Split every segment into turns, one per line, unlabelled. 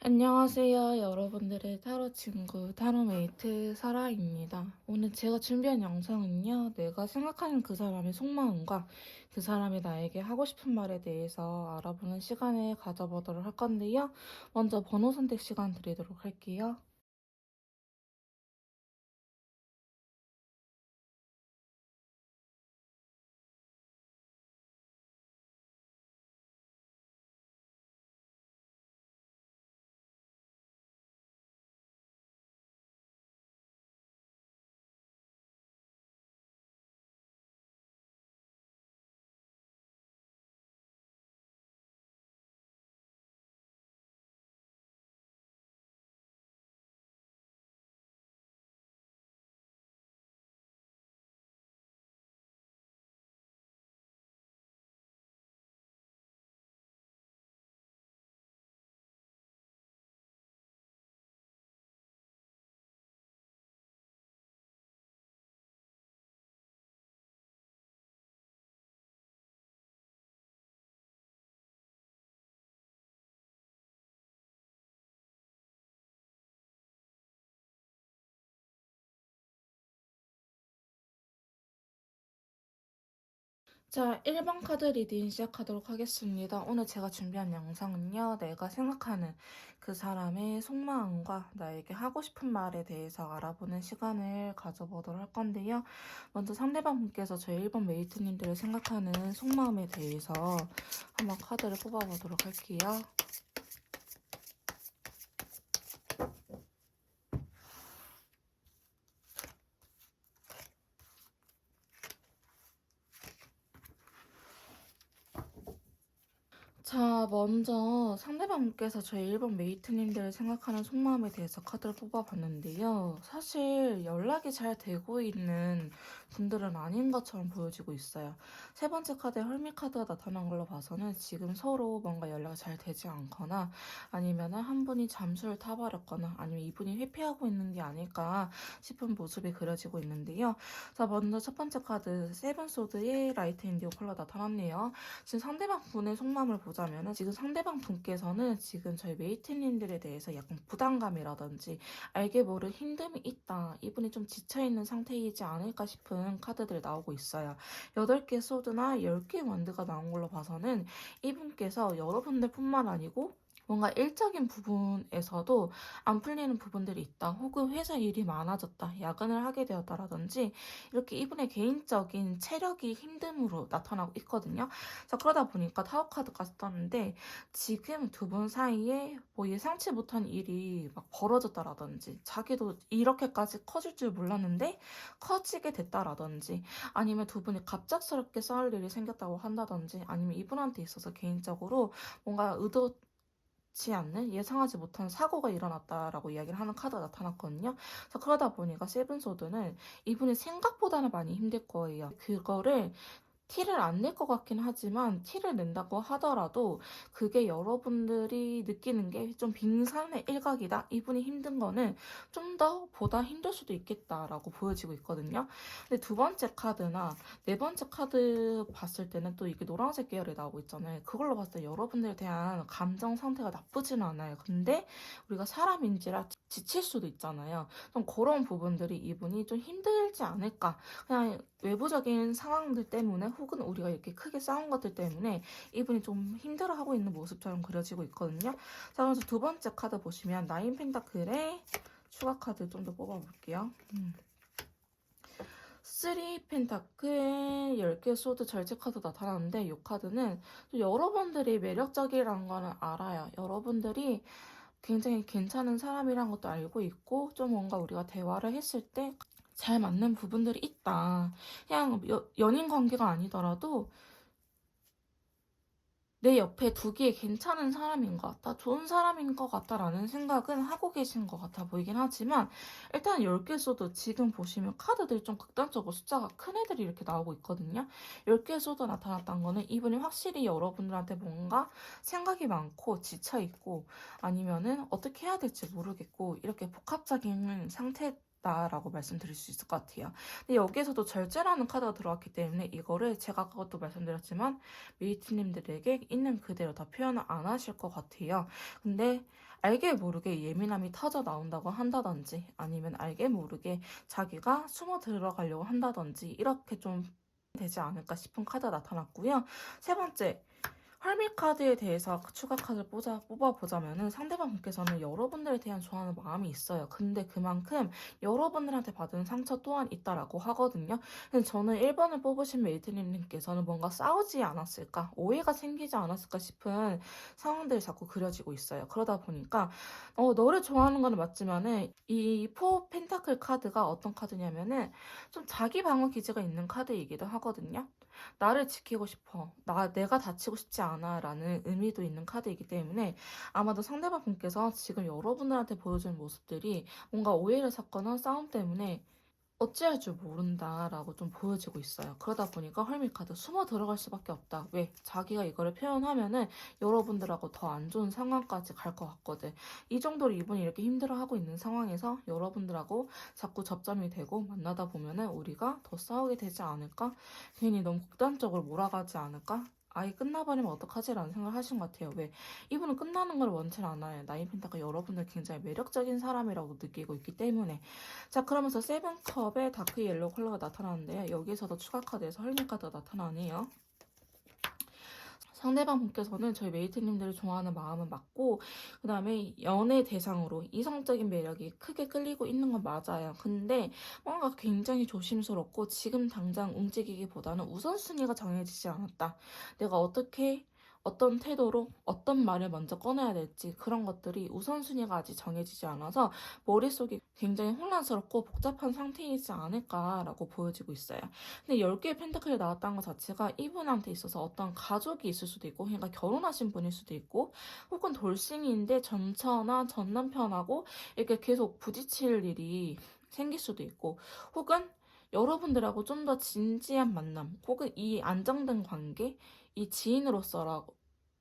안녕하세요. 여러분들의 타로 친구, 타로메이트 사라입니다. 오늘 제가 준비한 영상은요, 내가 생각하는 그 사람의 속마음과 그 사람이 나에게 하고 싶은 말에 대해서 알아보는 시간을 가져보도록 할 건데요. 먼저 번호 선택 시간 드리도록 할게요. 자, 1번 카드 리딩 시작하도록 하겠습니다. 오늘 제가 준비한 영상은요, 내가 생각하는 그 사람의 속마음과 나에게 하고 싶은 말에 대해서 알아보는 시간을 가져보도록 할 건데요. 먼저 상대방 분께서 저희 1번 메이트님들을 생각하는 속마음에 대해서 한번 카드를 뽑아보도록 할게요. 자, 먼저 상대방께서 저희 1번 메이트님들을 생각하는 속마음에 대해서 카드를 뽑아봤는데요. 사실 연락이 잘 되고 있는 분들은 아닌 것처럼 보여지고 있어요. 세 번째 카드에 헐미 카드가 나타난 걸로 봐서는 지금 서로 뭔가 연락이 잘 되지 않거나 아니면 한 분이 잠수를 타버렸거나 아니면 이분이 회피하고 있는 게 아닐까 싶은 모습이 그려지고 있는데요. 자, 먼저 첫 번째 카드 세븐 소드의 라이트 인디오 컬러 나타났네요. 지금 상대방 분의 속마음을 보자면은 지금 상대방 분께서는 지금 저희 메이트님들에 대해서 약간 부담감이라든지 알게 모를 힘듦이 있다. 이분이 좀 지쳐있는 상태이지 않을까 싶은 카드들이 나오고 있어요. 8개 소드나 10개 원드가 나온 걸로 봐서는 이분께서 여러분들 뿐만 아니고 뭔가 일적인 부분에서도 안 풀리는 부분들이 있다. 혹은 회사 일이 많아졌다. 야근을 하게 되었다라든지 이렇게 이분의 개인적인 체력이 힘듦으로 나타나고 있거든요. 자, 그러다 보니까 타워 카드까지 떴는데 지금 두 분 사이에 뭐 예상치 못한 일이 막 벌어졌다라든지 자기도 이렇게까지 커질 줄 몰랐는데 커지게 됐다라든지 아니면 두 분이 갑작스럽게 싸울 일이 생겼다고 한다든지 아니면 이분한테 있어서 개인적으로 뭔가 의도치 않는 예상하지 못한 사고가 일어났다라고 이야기를 하는 카드가 나타났거든요. 자, 그러다 보니까 세븐소드는 이분이 생각보다는 많이 힘들 거예요. 그거를 티를 안 낼 것 같긴 하지만 티를 낸다고 하더라도 그게 여러분들이 느끼는 게 좀 빙산의 일각이다. 이분이 힘든 거는 좀 더 보다 힘들 수도 있겠다라고 보여지고 있거든요. 근데 두 번째 카드나 네 번째 카드 봤을 때는 또 이게 노란색 계열이 나오고 있잖아요. 그걸로 봤을 때 여러분들에 대한 감정 상태가 나쁘지는 않아요. 근데 우리가 사람인지라 지칠 수도 있잖아요. 좀 그런 부분들이 이분이 좀 힘들지 않을까. 그냥 외부적인 상황들 때문에 혹은 우리가 이렇게 크게 싸운 것들 때문에 이분이 좀 힘들어하고 있는 모습처럼 그려지고 있거든요. 자, 그래서 두 번째 카드 보시면 나인 펜타클의 추가 카드 좀 더 뽑아볼게요. 3 펜타클 10개 소드 절제 카드 나타나는데 이 카드는 여러분들이 매력적이라는 거는 알아요. 여러분들이 굉장히 괜찮은 사람이란 것도 알고 있고 좀 뭔가 우리가 대화를 했을 때 잘 맞는 부분들이 있다. 그냥 연인 관계가 아니더라도 내 옆에 두기에 괜찮은 사람인 것 같다. 좋은 사람인 것 같다라는 생각은 하고 계신 것 같아 보이긴 하지만 일단 10개 써도 지금 보시면 카드들이 좀 극단적으로 숫자가 큰 애들이 이렇게 나오고 있거든요. 10개 써도 나타났던 거는 이분이 확실히 여러분들한테 뭔가 생각이 많고 지쳐있고 아니면은 어떻게 해야 될지 모르겠고 이렇게 복합적인 상태 다라고 말씀드릴 수 있을 것 같아요. 근데 여기에서도 절제라는 카드가 들어왔기 때문에 이거를 제가 아까도 말씀드렸지만 메이트님들에게 있는 그대로 다 표현을 안 하실 것 같아요. 근데 알게 모르게 예민함이 터져 나온다고 한다든지 아니면 알게 모르게 자기가 숨어 들어가려고 한다든지 이렇게 좀 되지 않을까 싶은 카드가 나타났고요. 세 번째, 헐미 카드에 대해서 추가 카드를 뽑아보자면은 상대방 분께서는 여러분들에 대한 좋아하는 마음이 있어요. 근데 그만큼 여러분들한테 받은 상처 또한 있다라고 하거든요. 근데 저는 1번을 뽑으신 메이트님께서는 뭔가 싸우지 않았을까, 오해가 생기지 않았을까 싶은 상황들이 자꾸 그려지고 있어요. 그러다 보니까 너를 좋아하는 건 맞지만은 이 포 펜타클 카드가 어떤 카드냐면은 좀 자기 방어 기제가 있는 카드이기도 하거든요. 나를 지키고 싶어. 내가 다치고 싶지 않아. 라는 의미도 있는 카드이기 때문에 아마도 상대방 분께서 지금 여러분들한테 보여주는 모습들이 뭔가 오해를 샀거나 싸움 때문에 어찌할 줄 모른다라고 좀 보여지고 있어요. 그러다 보니까 헐미카드 숨어 들어갈 수밖에 없다. 왜? 자기가 이거를 표현하면은 여러분들하고 더 안 좋은 상황까지 갈 것 같거든. 이 정도로 이분이 이렇게 힘들어하고 있는 상황에서 여러분들하고 자꾸 접점이 되고 만나다 보면은 우리가 더 싸우게 되지 않을까? 괜히 너무 극단적으로 몰아가지 않을까? 아예 끝나버리면 어떡하지라는 생각을 하신 것 같아요. 왜? 이분은 끝나는 걸 원치 않아요. 나인 펜타가 여러분들 굉장히 매력적인 사람이라고 느끼고 있기 때문에. 자, 그러면서 세븐컵의 다크 옐로우 컬러가 나타나는데요. 여기서도 추가 카드에서 헐미 카드가 나타나네요. 상대방 분께서는 저희 메이트님들을 좋아하는 마음은 맞고 그 다음에 연애 대상으로 이성적인 매력이 크게 끌리고 있는 건 맞아요. 근데 뭔가 굉장히 조심스럽고 지금 당장 움직이기보다는 우선순위가 정해지지 않았다. 내가 어떤 태도로 어떤 말을 먼저 꺼내야 될지 그런 것들이 우선순위가 아직 정해지지 않아서 머릿속이 굉장히 혼란스럽고 복잡한 상태이지 않을까라고 보여지고 있어요. 근데 10개의 펜타클이 나왔다는 것 자체가 이분한테 있어서 어떤 가족이 있을 수도 있고 그러니까 결혼하신 분일 수도 있고 혹은 돌싱인데 전처나 전남편하고 이렇게 계속 부딪힐 일이 생길 수도 있고 혹은 여러분들하고 좀 더 진지한 만남 혹은 이 안정된 관계 이 지인으로서라고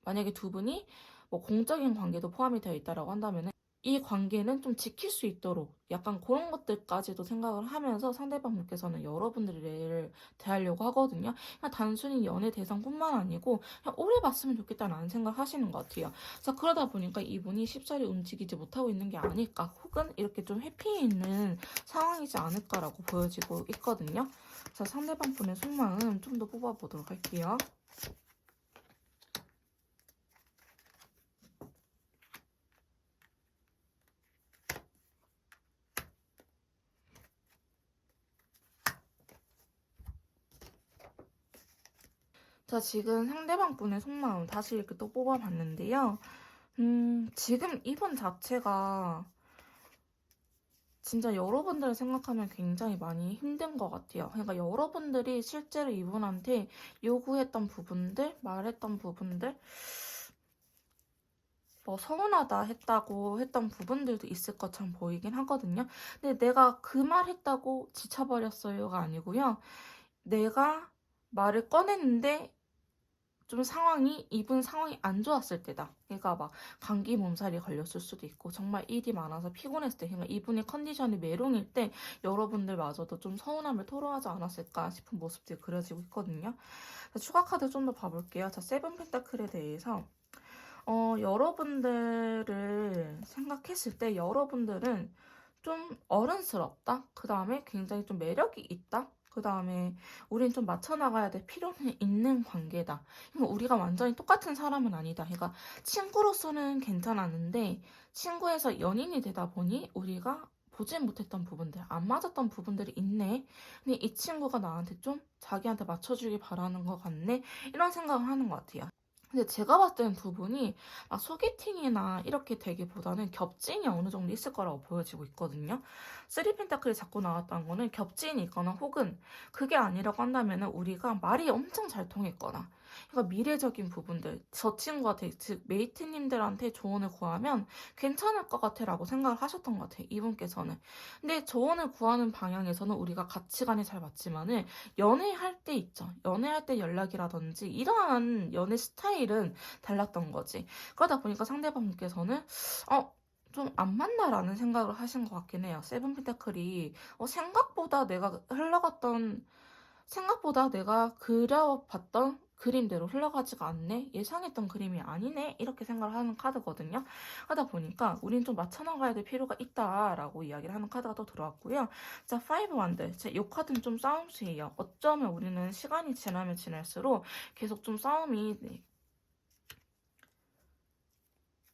만약에 두 분이 뭐 공적인 관계도 포함이 되어 있다라고 한다면은 이 관계는 좀 지킬 수 있도록 약간 그런 것들까지도 생각을 하면서 상대방 분께서는 여러분들을 대하려고 하거든요. 그냥 단순히 연애 대상뿐만 아니고 그냥 오래 봤으면 좋겠다는 생각을 하시는 것 같아요. 자, 그러다 보니까 이분이 쉽사리 움직이지 못하고 있는 게 아닐까 혹은 이렇게 좀 회피해 있는 상황이지 않을까라고 보여지고 있거든요. 자, 상대방 분의 속마음 좀 더 뽑아보도록 할게요. 자, 지금 상대방 분의 속마음 다시 이렇게 또 뽑아봤는데요. 지금 이분 자체가 진짜 여러분들을 생각하면 굉장히 많이 힘든 것 같아요. 그러니까 여러분들이 실제로 이분한테 요구했던 부분들, 말했던 부분들, 뭐 서운하다 했던 부분들도 있을 것처럼 보이긴 하거든요. 근데 내가 그 말 했다고 지쳐버렸어요가 아니고요. 내가 말을 꺼냈는데 좀 이분 상황이 안 좋았을 때다. 그러니까 막 감기 몸살이 걸렸을 수도 있고 정말 일이 많아서 피곤했을 때 그러니까 이분의 컨디션이 메롱일 때 여러분들마저도 좀 서운함을 토로하지 않았을까 싶은 모습들이 그려지고 있거든요. 자, 추가 카드 좀 더 봐볼게요. 자, 세븐 펜타클에 대해서 여러분들을 생각했을 때 여러분들은 좀 어른스럽다. 그 다음에 굉장히 좀 매력이 있다. 그 다음에 우린 좀 맞춰나가야 될 필요는 있는 관계다. 그러니까 우리가 완전히 똑같은 사람은 아니다. 그러니까 친구로서는 괜찮았는데 친구에서 연인이 되다 보니 우리가 보지 못했던 부분들, 안 맞았던 부분들이 있네. 근데 이 친구가 나한테 좀 자기한테 맞춰주길 바라는 것 같네. 이런 생각을 하는 것 같아요. 근데 제가 봤을 때는 두 분이 막 소개팅이나 이렇게 되기보다는 겹진이 어느 정도 있을 거라고 보여지고 있거든요. 쓰리 펜타클이 자꾸 나왔다는 거는 겹진이 있거나 혹은 그게 아니라고 한다면 우리가 말이 엄청 잘 통했거나 그러니까 미래적인 부분들 저 친구한테 즉 메이트님들한테 조언을 구하면 괜찮을 것 같아라고 생각을 하셨던 것 같아요. 이분께서는. 근데 조언을 구하는 방향에서는 우리가 가치관이 잘 맞지만은 연애할 때 있죠. 연애할 때 연락이라든지 이러한 연애 스타일은 달랐던 거지. 그러다 보니까 상대방께서는 좀 안 맞나라는 생각을 하신 것 같긴 해요. 세븐 펜타클이 생각보다 내가 그려봤던 그림대로 흘러가지가 않네? 예상했던 그림이 아니네? 이렇게 생각을 하는 카드거든요. 하다 보니까 우린 좀 맞춰나가야 될 필요가 있다라고 이야기를 하는 카드가 또 들어왔고요. 자, 파이브 원들. 이 카드는 좀 싸움수예요. 어쩌면 우리는 시간이 지나면 지날수록 계속 좀 싸움이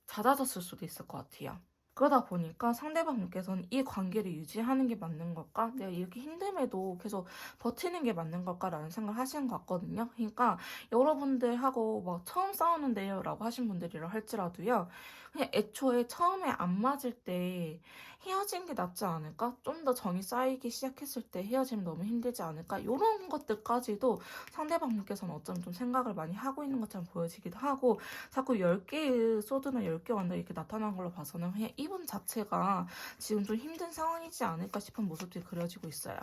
잦아졌을 수도 있을 것 같아요. 그러다 보니까 상대방분께서는 이 관계를 유지하는 게 맞는 걸까? 내가 이렇게 힘듦에도 계속 버티는 게 맞는 걸까라는 생각을 하시는 것 같거든요. 그러니까 여러분들하고 막 처음 싸우는데요 라고 하신 분들이라 할지라도요. 그냥 애초에 처음에 안 맞을 때 헤어진 게 낫지 않을까? 좀 더 정이 쌓이기 시작했을 때 헤어지면 너무 힘들지 않을까? 이런 것들까지도 상대방분께서는 어쩜 좀 생각을 많이 하고 있는 것처럼 보여지기도 하고 자꾸 10개의 소드나 10개 완다 이렇게 나타난 걸로 봐서는 그냥 이분 자체가 지금 좀 힘든 상황이지 않을까 싶은 모습들이 그려지고 있어요.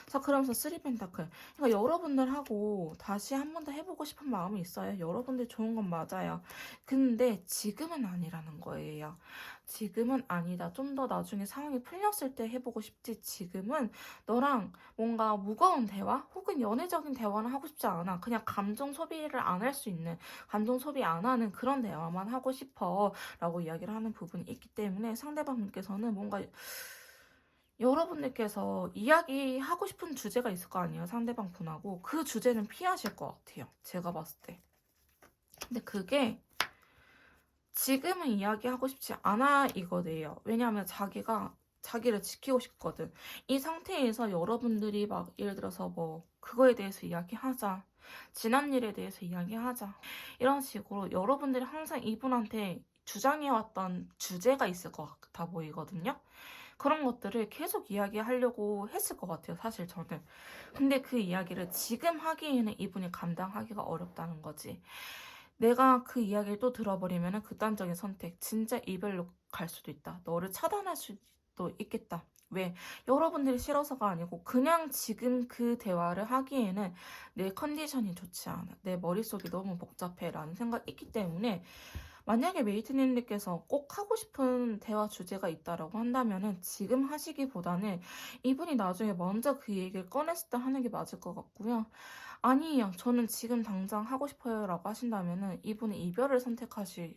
자, 그러면서 3펜타클. 그러니까 여러분들하고 다시 한 번 더 해보고 싶은 마음이 있어요. 여러분들 좋은 건 맞아요. 근데 지금은 아니라는 거예요. 지금은 아니다. 좀 더 나중에 상황이 풀렸을 때 해보고 싶지. 지금은 너랑 뭔가 무거운 대화 혹은 연애적인 대화는 하고 싶지 않아. 그냥 감정 소비를 안 할 수 있는 감정 소비 안 하는 그런 대화만 하고 싶어 라고 이야기를 하는 부분이 있기 때문에 상대방분께서는 뭔가 여러분들께서 이야기하고 싶은 주제가 있을 거 아니에요. 상대방 분하고 그 주제는 피하실 것 같아요. 제가 봤을 때. 근데 그게 지금은 이야기하고 싶지 않아 이거네요. 왜냐하면 자기를 지키고 싶거든. 이 상태에서 여러분들이 막 예를 들어서 뭐 그거에 대해서 이야기하자. 지난 일에 대해서 이야기하자. 이런 식으로 여러분들이 항상 이분한테 주장해왔던 주제가 있을 것 같아 보이거든요. 그런 것들을 계속 이야기하려고 했을 것 같아요, 사실 저는. 근데 그 이야기를 지금 하기에는 이분이 감당하기가 어렵다는 거지. 내가 그 이야기를 또 들어버리면 극단적인 선택, 진짜 이별로 갈 수도 있다. 너를 차단할 수도 있겠다. 왜? 여러분들이 싫어서가 아니고 그냥 지금 그 대화를 하기에는 내 컨디션이 좋지 않아. 내 머릿속이 너무 복잡해 라는 생각이 있기 때문에 만약에 메이트님들께서 꼭 하고 싶은 대화 주제가 있다라고 한다면은 지금 하시기보다는 이분이 나중에 먼저 그 얘기를 꺼냈을 때 하는 게 맞을 것 같고요. 아니에요. 저는 지금 당장 하고 싶어요 라고 하신다면은 이분은 이별을 선택하실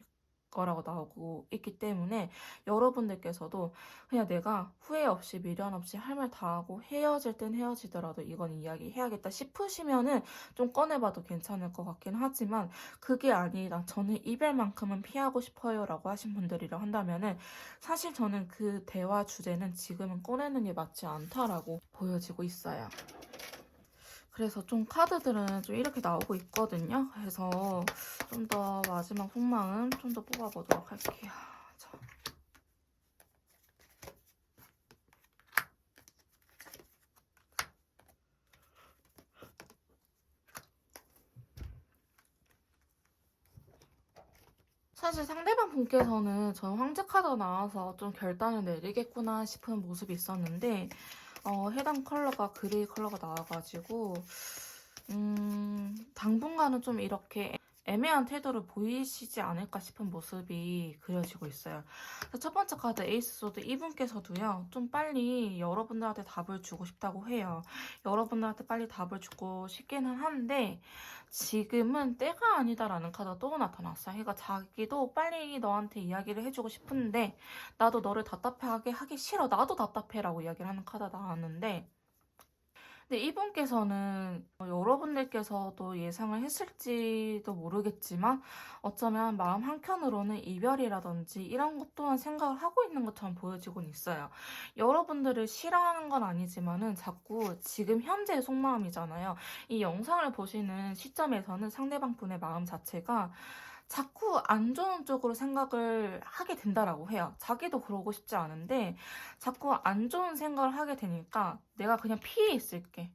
거라고 나오고 있기 때문에 여러분들께서도 그냥 내가 후회 없이 미련 없이 할 말 다 하고 헤어질 땐 헤어지더라도 이건 이야기해야겠다 싶으시면은 좀 꺼내봐도 괜찮을 것 같긴 하지만 그게 아니라 저는 이별만큼은 피하고 싶어요 라고 하신 분들이라 한다면은 사실 저는 그 대화 주제는 지금은 꺼내는 게 맞지 않다라고 보여지고 있어요. 그래서 좀 카드들은 좀 이렇게 나오고 있거든요. 그래서 좀 더 마지막 속마음 좀 더 뽑아보도록 할게요. 자. 사실 상대방 분께서는 전 황제 카드가 나와서 좀 결단을 내리겠구나 싶은 모습이 있었는데 해당 컬러가 그레이 컬러가 나와가지고 당분간은 좀 이렇게 애매한 태도를 보이시지 않을까 싶은 모습이 그려지고 있어요. 첫 번째 카드 에이스 소드 이분께서도요. 좀 빨리 여러분들한테 답을 주고 싶다고 해요. 여러분들한테 빨리 답을 주고 싶기는 한데 지금은 때가 아니다라는 카드가 또 나타났어요. 그러니까 자기도 빨리 너한테 이야기를 해주고 싶은데 나도 너를 답답하게 하기 싫어. 나도 답답해라고 이야기를 하는 카드가 나왔는데 근데 이분께서는 여러분들께서도 예상을 했을지도 모르겠지만 어쩌면 마음 한켠으로는 이별이라든지 이런 것 또한 생각을 하고 있는 것처럼 보여지곤 있어요. 여러분들을 싫어하는 건 아니지만은 자꾸 지금 현재의 속마음이잖아요. 이 영상을 보시는 시점에서는 상대방 분의 마음 자체가 자꾸 안 좋은 쪽으로 생각을 하게 된다라고 해요. 자기도 그러고 싶지 않은데 자꾸 안 좋은 생각을 하게 되니까 내가 그냥 피해 있을게.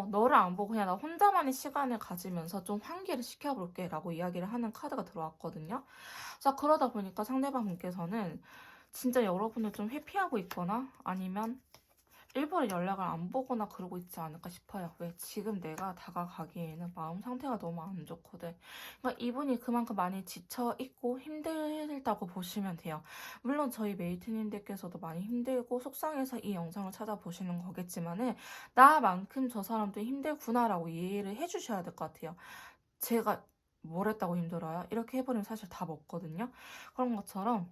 너를 안 보고 그냥 나 혼자만의 시간을 가지면서 좀 환기를 시켜볼게 라고 이야기를 하는 카드가 들어왔거든요. 자, 그러다 보니까 상대방 분께서는 진짜 여러분을 좀 회피하고 있거나 아니면 일부러 연락을 안 보거나 그러고 있지 않을까 싶어요. 왜? 지금 내가 다가가기에는 마음 상태가 너무 안 좋거든. 그러니까 이분이 그만큼 많이 지쳐있고 힘들다고 보시면 돼요. 물론 저희 메이트님들께서도 많이 힘들고 속상해서 이 영상을 찾아보시는 거겠지만은 나만큼 저 사람도 힘들구나라고 이해를 해주셔야 될 것 같아요. 제가 뭘 했다고 힘들어요? 이렇게 해버리면 사실 답 없거든요. 그런 것처럼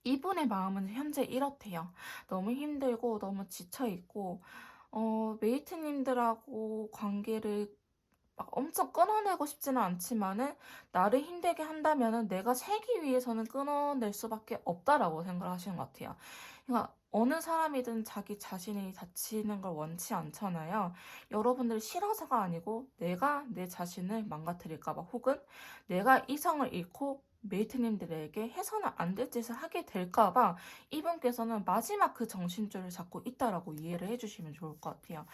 이분의 마음은 현재 이렇대요. 너무 힘들고 너무 지쳐있고 메이트님들하고 관계를 막 엄청 끊어내고 싶지는 않지만은 나를 힘들게 한다면은 내가 살기 위해서는 끊어낼 수밖에 없다라고 생각을 하시는 것 같아요. 그러니까 어느 사람이든 자기 자신이 다치는 걸 원치 않잖아요. 여러분들 싫어서가 아니고 내가 내 자신을 망가뜨릴까봐 혹은 내가 이성을 잃고 메이트님들에게 해서는 안 될 짓을 하게 될까봐 이분께서는 마지막 그 정신줄을 잡고 있다라고 이해를 해주시면 좋을 것 같아요.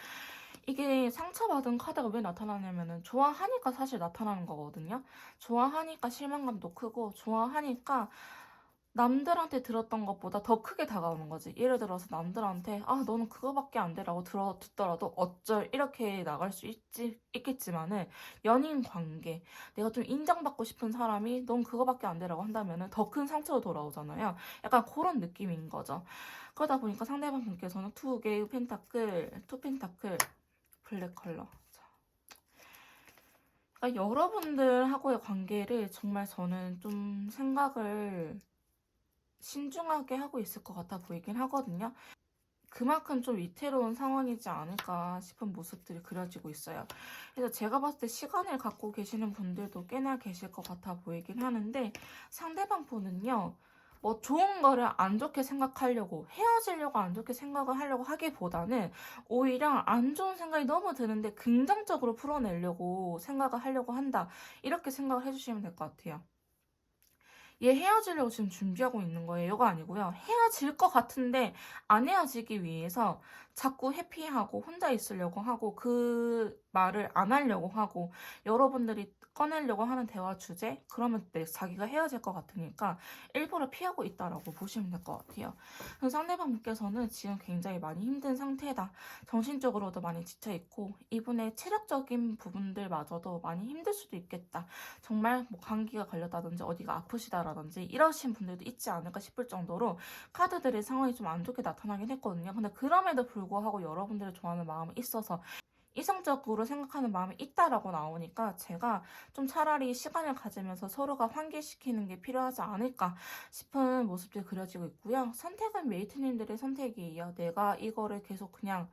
이게 상처받은 카드가 왜 나타나냐면은 좋아하니까 사실 나타나는 거거든요. 좋아하니까 실망감도 크고 좋아하니까 남들한테 들었던 것보다 더 크게 다가오는 거지. 예를 들어서 남들한테 너는 그거밖에 안 돼라고 듣더라도 어쩔 이렇게 나갈 수 있겠지만은 연인 관계 내가 좀 인정받고 싶은 사람이 넌 그거밖에 안 돼라고 한다면은 더 큰 상처로 돌아오잖아요. 약간 그런 느낌인 거죠. 그러다 보니까 상대방 분께서는 투 개의 펜타클, 투 펜타클 블랙 컬러. 그러니까 여러분들하고의 관계를 정말 저는 좀 생각을 신중하게 하고 있을 것 같아 보이긴 하거든요. 그만큼 좀 위태로운 상황이지 않을까 싶은 모습들이 그려지고 있어요. 그래서 제가 봤을 때 시간을 갖고 계시는 분들도 꽤나 계실 것 같아 보이긴 하는데 상대방 분은요. 뭐 좋은 거를 안 좋게 생각하려고 헤어지려고 안 좋게 생각을 하려고 하기보다는 오히려 안 좋은 생각이 너무 드는데 긍정적으로 풀어내려고 생각을 하려고 한다. 이렇게 생각을 해주시면 될 것 같아요. 얘 헤어지려고 지금 준비하고 있는 거예요가 아니고요. 헤어질 것 같은데 안 헤어지기 위해서 자꾸 회피하고 혼자 있으려고 하고 그 말을 안 하려고 하고 여러분들이 꺼내려고 하는 대화 주제 그러면 자기가 헤어질 것 같으니까 일부러 피하고 있다라고 보시면 될 것 같아요. 상대방분께서는 지금 굉장히 많이 힘든 상태다. 정신적으로도 많이 지쳐있고 이분의 체력적인 부분들마저도 많이 힘들 수도 있겠다. 정말 뭐 감기가 걸렸다든지 어디가 아프시다라든지 이러신 분들도 있지 않을까 싶을 정도로 카드들의 상황이 좀 안 좋게 나타나긴 했거든요. 근데 그럼에도 불구하고 여러분들을 좋아하는 마음이 있어서 이성적으로 생각하는 마음이 있다라고 나오니까 제가 좀 차라리 시간을 가지면서 서로가 환기시키는 게 필요하지 않을까 싶은 모습들이 그려지고 있고요. 선택은 메이트님들의 선택이에요. 내가 이거를 계속 그냥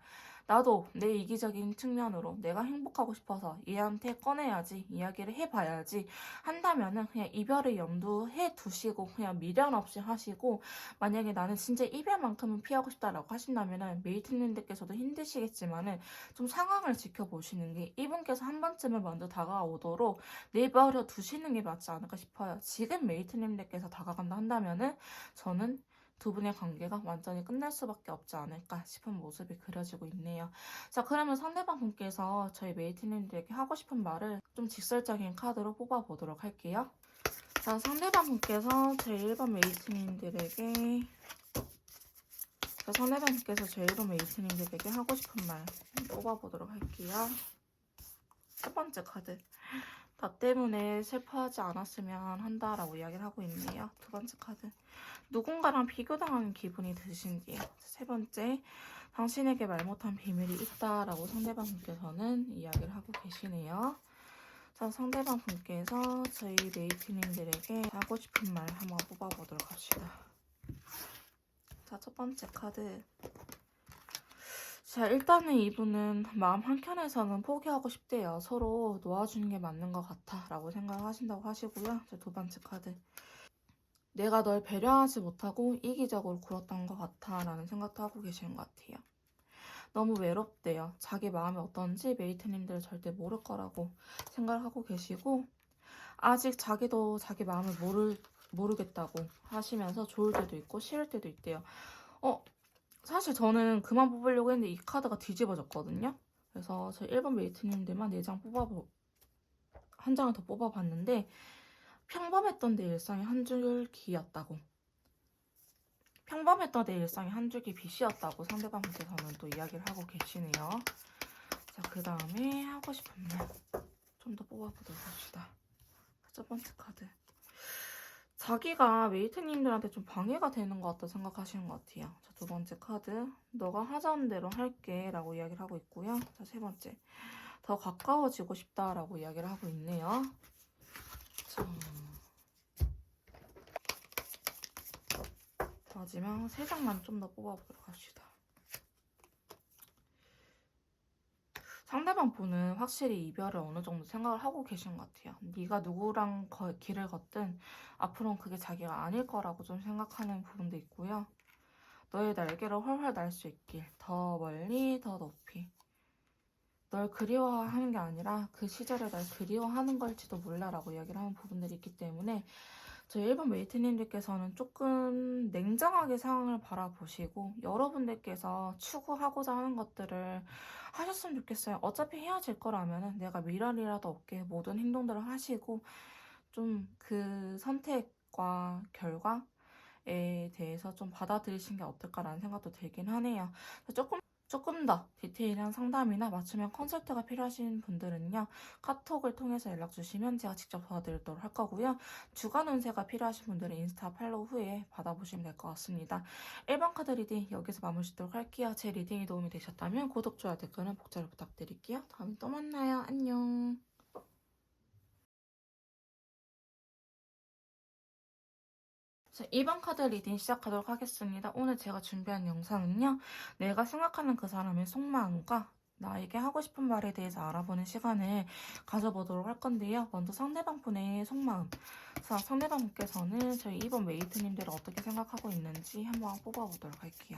나도 내 이기적인 측면으로 내가 행복하고 싶어서 얘한테 꺼내야지 이야기를 해봐야지 한다면은 그냥 이별을 염두해 두시고 그냥 미련 없이 하시고 만약에 나는 진짜 이별만큼은 피하고 싶다라고 하신다면은 메이트님들께서도 힘드시겠지만은 좀 상황을 지켜보시는 게 이분께서 한 번쯤은 먼저 다가오도록 내버려 두시는 게 맞지 않을까 싶어요. 지금 메이트님들께서 다가간다 한다면은 저는 두 분의 관계가 완전히 끝날 수밖에 없지 않을까 싶은 모습이 그려지고 있네요. 자, 그러면 상대방 분께서 저희 메이트님들에게 하고 싶은 말을 좀 직설적인 카드로 뽑아보도록 할게요. 자, 상대방 분께서 제 1번 메이트님들에게 상대방 분께서 제 1번 메이트님들에게 하고 싶은 말 뽑아보도록 할게요. 첫 번째 카드. 나 때문에 슬퍼하지 않았으면 한다라고 이야기를 하고 있네요. 두 번째 카드. 누군가랑 비교당하는 기분이 드신지. 세 번째, 당신에게 말 못한 비밀이 있다라고 상대방 분께서는 이야기를 하고 계시네요. 자, 상대방 분께서 저희 메이트님들에게 하고 싶은 말 한번 뽑아보도록 합시다. 자, 첫 번째 카드. 자, 일단은 이분은 마음 한켠에서는 포기하고 싶대요. 서로 놓아주는 게 맞는 것 같아 라고 생각을 하신다고 하시고요. 자, 두 번째 카드. 내가 널 배려하지 못하고 이기적으로 굴었던 것 같아 라는 생각도 하고 계시는 것 같아요. 너무 외롭대요. 자기 마음이 어떤지 메이트님들은 절대 모를 거라고 생각을 하고 계시고 아직 자기도 자기 마음을 모르겠다고 하시면서 좋을 때도 있고 싫을 때도 있대요. 사실 저는 그만 뽑으려고 했는데 이 카드가 뒤집어졌거든요. 그래서 저 1번 메이트님들만 4장 한 장을 더 뽑아봤는데 평범했던 내 일상의 한 줄 기였다고. 평범했던 내 일상이 한 줄기 빛이었다고 상대방분께서는 또 이야기를 하고 계시네요. 자, 그 다음에 하고 싶은 말 좀 더 뽑아보도록 합시다. 첫 번째 카드. 자기가 웨이트님들한테 좀 방해가 되는 것 같다 생각하시는 것 같아요. 자, 두 번째 카드. 너가 하자는 대로 할게 라고 이야기를 하고 있고요. 자, 세 번째. 더 가까워지고 싶다 라고 이야기를 하고 있네요. 자, 마지막 3장만 좀 더 뽑아보도록 합시다. 상대방 분은 확실히 이별을 어느 정도 생각을 하고 계신 것 같아요. 네가 누구랑 길을 걷든 앞으로는 그게 자기가 아닐 거라고 좀 생각하는 부분도 있고요. 너의 날개를 훨훨 날 수 있길, 더 멀리 더 높이. 널 그리워하는 게 아니라 그 시절에 날 그리워하는 걸지도 몰라라고 이야기를 하는 부분들이 있기 때문에 저희 1번 메이트님들께서는 조금 냉정하게 상황을 바라보시고 여러분들께서 추구하고자 하는 것들을 하셨으면 좋겠어요. 어차피 헤어질 거라면 내가 미련이라도 없게 모든 행동들을 하시고 좀 그 선택과 결과에 대해서 좀 받아들이신 게 어떨까라는 생각도 들긴 하네요. 조금 더 디테일한 상담이나 맞춤형 컨설트가 필요하신 분들은요. 카톡을 통해서 연락 주시면 제가 직접 도와드리도록 할 거고요. 주간 운세가 필요하신 분들은 인스타 팔로우 후에 받아보시면 될 것 같습니다. 1번 카드 리딩 여기서 마무리 짓도록 할게요. 제 리딩이 도움이 되셨다면 구독, 좋아요, 댓글은 복자를 부탁드릴게요. 다음에 또 만나요. 안녕. 자, 2번 카드 리딩 시작하도록 하겠습니다. 오늘 제가 준비한 영상은요. 내가 생각하는 그 사람의 속마음과 나에게 하고 싶은 말에 대해서 알아보는 시간을 가져보도록 할 건데요. 먼저 상대방 분의 속마음. 자, 상대방 분께서는 저희 2번 메이트님들을 어떻게 생각하고 있는지 한번 뽑아보도록 할게요.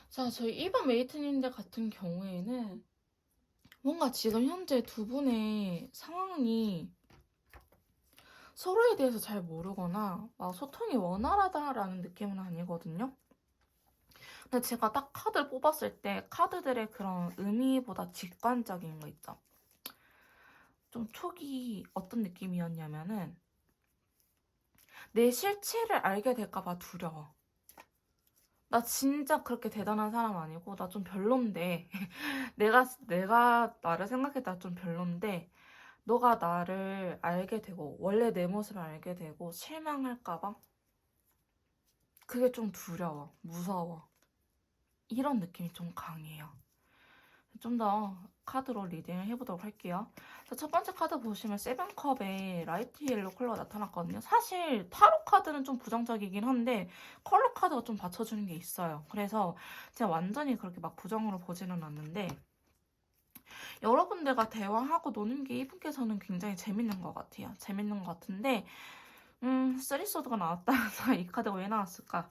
자, 저희 2번 메이트님들 같은 경우에는 뭔가 지금 현재 두 분의 상황이 서로에 대해서 잘 모르거나 소통이 원활하다라는 느낌은 아니거든요. 근데 제가 딱 카드를 뽑았을 때 카드들의 그런 의미보다 직관적인 거 있죠. 좀 촉이 어떤 느낌이었냐면은 내 실체를 알게 될까봐 두려워. 나 진짜 그렇게 대단한 사람 아니고 나 좀 별론데 내가 나를 생각했다 좀 별론데 너가 나를 알게 되고 원래 내 모습을 알게 되고 실망할까봐 그게 좀 두려워, 무서워. 이런 느낌이 좀 강해요. 좀 더 카드로 리딩을 해보도록 할게요. 첫 번째 카드 보시면 세븐컵에 라이트 옐로 컬러가 나타났거든요. 사실 타로 카드는 좀 부정적이긴 한데 컬러 카드가 좀 받쳐주는 게 있어요. 그래서 제가 완전히 그렇게 막 부정으로 보지는 않는데 여러분들과 대화하고 노는 게 이분께서는 굉장히 재밌는 것 같아요. 재밌는 것 같은데 쓰리소드가 나왔다면서 이 카드가 왜 나왔을까?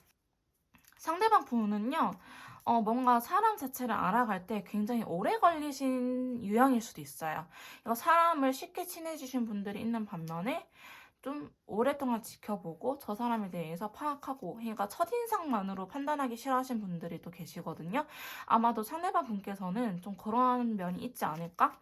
상대방 분은요. 뭔가 사람 자체를 알아갈 때 굉장히 오래 걸리신 유형일 수도 있어요. 이거 사람을 쉽게 친해지신 분들이 있는 반면에 좀 오랫동안 지켜보고 저 사람에 대해서 파악하고 그러니까 첫인상만으로 판단하기 싫어하신 분들이 또 계시거든요. 아마도 상대방 분께서는 좀 그러한 면이 있지 않을까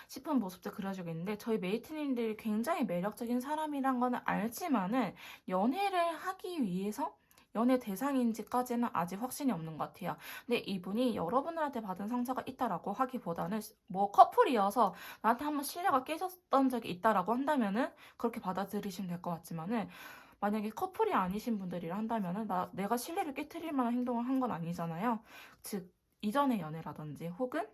싶은 모습도 그려지고 있는데 저희 메이트님들이 굉장히 매력적인 사람이란 거는 알지만은 연애를 하기 위해서 연애 대상인지까지는 아직 확신이 없는 것 같아요. 근데 이분이 여러분들한테 받은 상처가 있다라고 하기보다는 뭐 커플이어서 나한테 한번 신뢰가 깨졌던 적이 있다라고 한다면은 그렇게 받아들이시면 될 것 같지만은 만약에 커플이 아니신 분들이라 한다면은 내가 신뢰를 깨트릴 만한 행동을 한 건 아니잖아요. 즉 이전의 연애라든지 혹은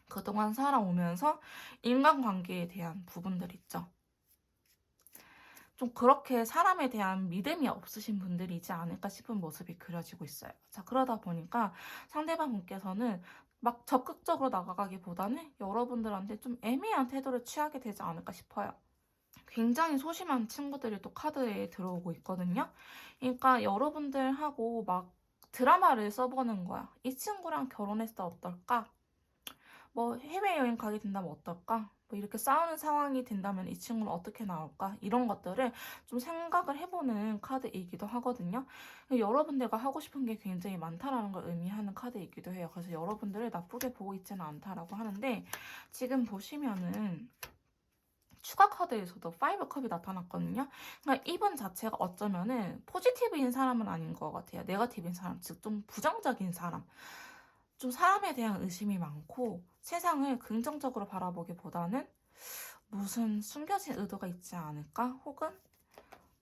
그동안 살아오면서 인간관계에 대한 부분들 있죠. 좀 그렇게 사람에 대한 믿음이 없으신 분들이지 않을까 싶은 모습이 그려지고 있어요. 자, 그러다 보니까 상대방 분께서는 막 적극적으로 나가기보다는 여러분들한테 좀 애매한 태도를 취하게 되지 않을까 싶어요. 굉장히 소심한 친구들이 또 카드에 들어오고 있거든요. 그러니까 여러분들하고 막 드라마를 써보는 거야. 이 친구랑 결혼했을 때 어떨까? 뭐 해외여행 가게 된다면 어떨까? 뭐 이렇게 싸우는 상황이 된다면 이 친구는 어떻게 나올까? 이런 것들을 좀 생각을 해보는 카드이기도 하거든요. 여러분들과 하고 싶은 게 굉장히 많다라는 걸 의미하는 카드이기도 해요. 그래서 여러분들을 나쁘게 보고 있지는 않다라고 하는데, 지금 보시면은 추가 카드에서도 5컵이 나타났거든요. 그러니까 이분 자체가 어쩌면은 포지티브인 사람은 아닌 것 같아요. 네거티브인 사람, 즉 좀 부정적인 사람. 좀 사람에 대한 의심이 많고 세상을 긍정적으로 바라보기보다는 무슨 숨겨진 의도가 있지 않을까? 혹은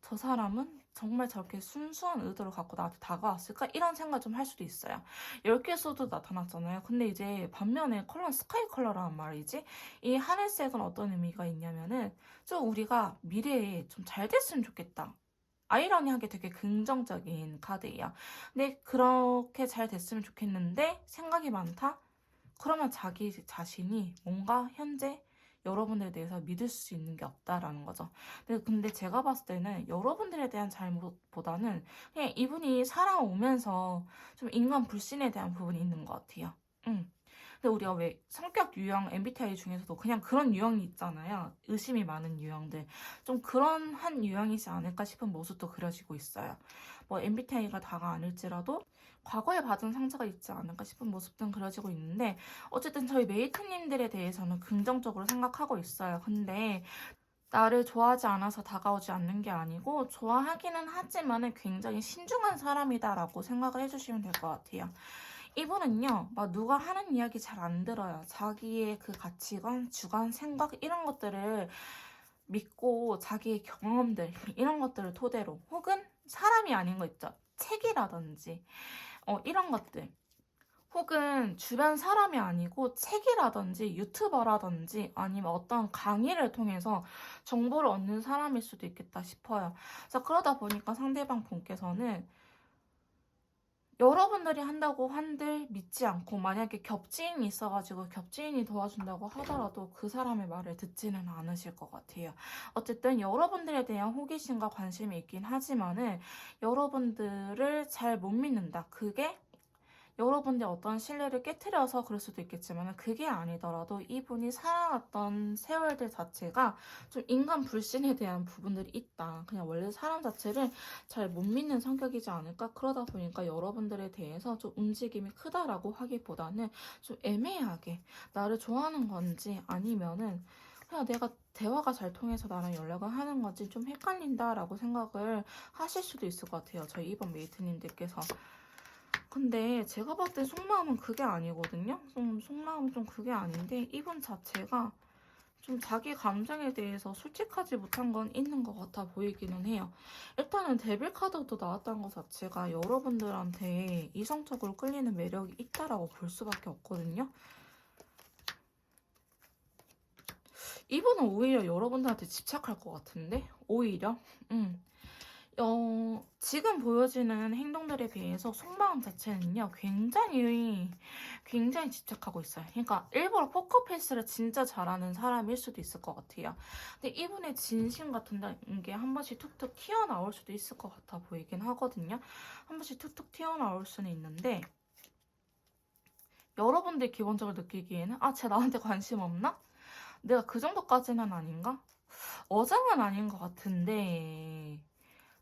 저 사람은 정말 저렇게 순수한 의도를 갖고 나한테 다가왔을까? 이런 생각 좀 할 수도 있어요. 10개 소도 나타났잖아요. 근데 이제 반면에 컬러는 스카이 컬러라는 말이지. 이 하늘색은 어떤 의미가 있냐면은 좀 우리가 미래에 좀 잘 됐으면 좋겠다. 아이러니하게 되게 긍정적인 카드예요. 근데 그렇게 잘 됐으면 좋겠는데 생각이 많다? 그러면 자기 자신이 뭔가 현재 여러분들에 대해서 믿을 수 있는 게 없다라는 거죠. 근데 제가 봤을 때는 여러분들에 대한 잘못보다는 그냥 이분이 살아오면서 좀 인간 불신에 대한 부분이 있는 것 같아요. 근데 우리가 왜 성격 유형 MBTI 중에서도 그냥 그런 유형이 있잖아요. 의심이 많은 유형들. 좀 그런 한 유형이지 않을까 싶은 모습도 그려지고 있어요. 뭐 MBTI가 다가 아닐지라도 과거에 받은 상처가 있지 않을까 싶은 모습도 그려지고 있는데, 어쨌든 저희 메이트님들에 대해서는 긍정적으로 생각하고 있어요. 근데 나를 좋아하지 않아서 다가오지 않는 게 아니고 좋아하기는 하지만 굉장히 신중한 사람이다라고 생각을 해주시면 될 것 같아요. 이분은요, 막 누가 하는 이야기 잘 안 들어요. 자기의 그 가치관, 주관, 생각 이런 것들을 믿고 자기의 경험들 이런 것들을 토대로, 혹은 사람이 아닌 거 있죠. 책이라든지 이런 것들, 혹은 주변 사람이 아니고 책이라든지 유튜버라든지 아니면 어떤 강의를 통해서 정보를 얻는 사람일 수도 있겠다 싶어요. 그래서 그러다 보니까 상대방 분께서는 여러분들이 한다고 한들 믿지 않고, 만약에 겹지인이 있어가지고 겹지인이 도와준다고 하더라도 그 사람의 말을 듣지는 않으실 것 같아요. 어쨌든 여러분들에 대한 호기심과 관심이 있긴 하지만은 여러분들을 잘 못 믿는다. 그게 여러분들 어떤 신뢰를 깨트려서 그럴 수도 있겠지만, 그게 아니더라도 이분이 살아왔던 세월들 자체가 좀 인간 불신에 대한 부분들이 있다. 그냥 원래 사람 자체를 잘 못 믿는 성격이지 않을까? 그러다 보니까 여러분들에 대해서 좀 움직임이 크다라고 하기보다는 좀 애매하게 나를 좋아하는 건지 아니면은 그냥 내가 대화가 잘 통해서 나랑 연락을 하는 건지 좀 헷갈린다라고 생각을 하실 수도 있을 것 같아요. 저희 이번 메이트님들께서. 근데 제가 봤을 땐 속마음은 그게 아니거든요. 속마음은 좀 그게 아닌데, 이분 자체가 좀 자기 감정에 대해서 솔직하지 못한 건 있는 것 같아 보이기는 해요. 일단은 데빌 카드도 나왔다는 것 자체가 여러분들한테 이성적으로 끌리는 매력이 있다라고 볼 수밖에 없거든요. 이분은 오히려 여러분들한테 집착할 것 같은데? 오히려? 지금 보여지는 행동들에 비해서 속마음 자체는요, 굉장히 집착하고 있어요. 그러니까 일부러 포커페이스를 진짜 잘하는 사람일 수도 있을 것 같아요. 근데 이분의 진심 같은 게 한 번씩 툭툭 튀어나올 수도 있을 것 같아 보이긴 하거든요. 한 번씩 툭툭 튀어나올 수는 있는데, 여러분들이 기본적으로 느끼기에는 쟤 나한테 관심 없나? 내가 그 정도까지는 아닌가? 어장은 아닌 것 같은데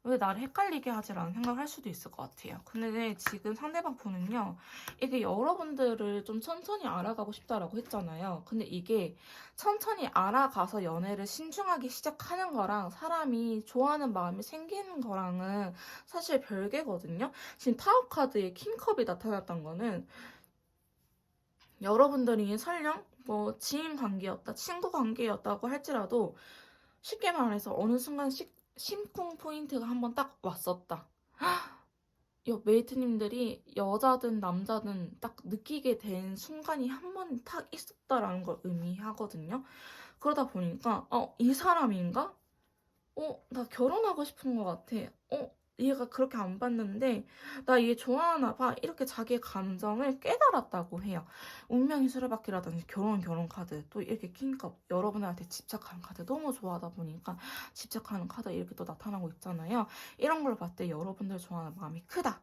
왜 나를 헷갈리게 하지라는 생각을 할 수도 있을 것 같아요. 근데 지금 상대방 분은요, 이게 여러분들을 좀 천천히 알아가고 싶다라고 했잖아요. 근데 이게 천천히 알아가서 연애를 신중하게 시작하는 거랑 사람이 좋아하는 마음이 생기는 거랑은 사실 별개거든요. 지금 타워 카드에 킹컵이 나타났던 거는 여러분들이 설령 뭐 지인 관계였다, 친구 관계였다고 할지라도 쉽게 말해서 어느 순간 심쿵 포인트가 한번 딱 왔었다. 메이트님들이 여자든 남자든 딱 느끼게 된 순간이 한 번 딱 있었다라는 걸 의미하거든요. 그러다 보니까 이 사람인가? 나 결혼하고 싶은 것 같아. 얘가 그렇게 안 봤는데 나 얘 좋아하나 봐. 이렇게 자기의 감정을 깨달았다고 해요. 운명의 수레바퀴라든지 결혼 카드, 또 이렇게 킹컵, 여러분들한테 집착하는 카드 너무 좋아하다 보니까 집착하는 카드 이렇게 또 나타나고 있잖아요. 이런 걸 봤을 때 여러분들 좋아하는 마음이 크다.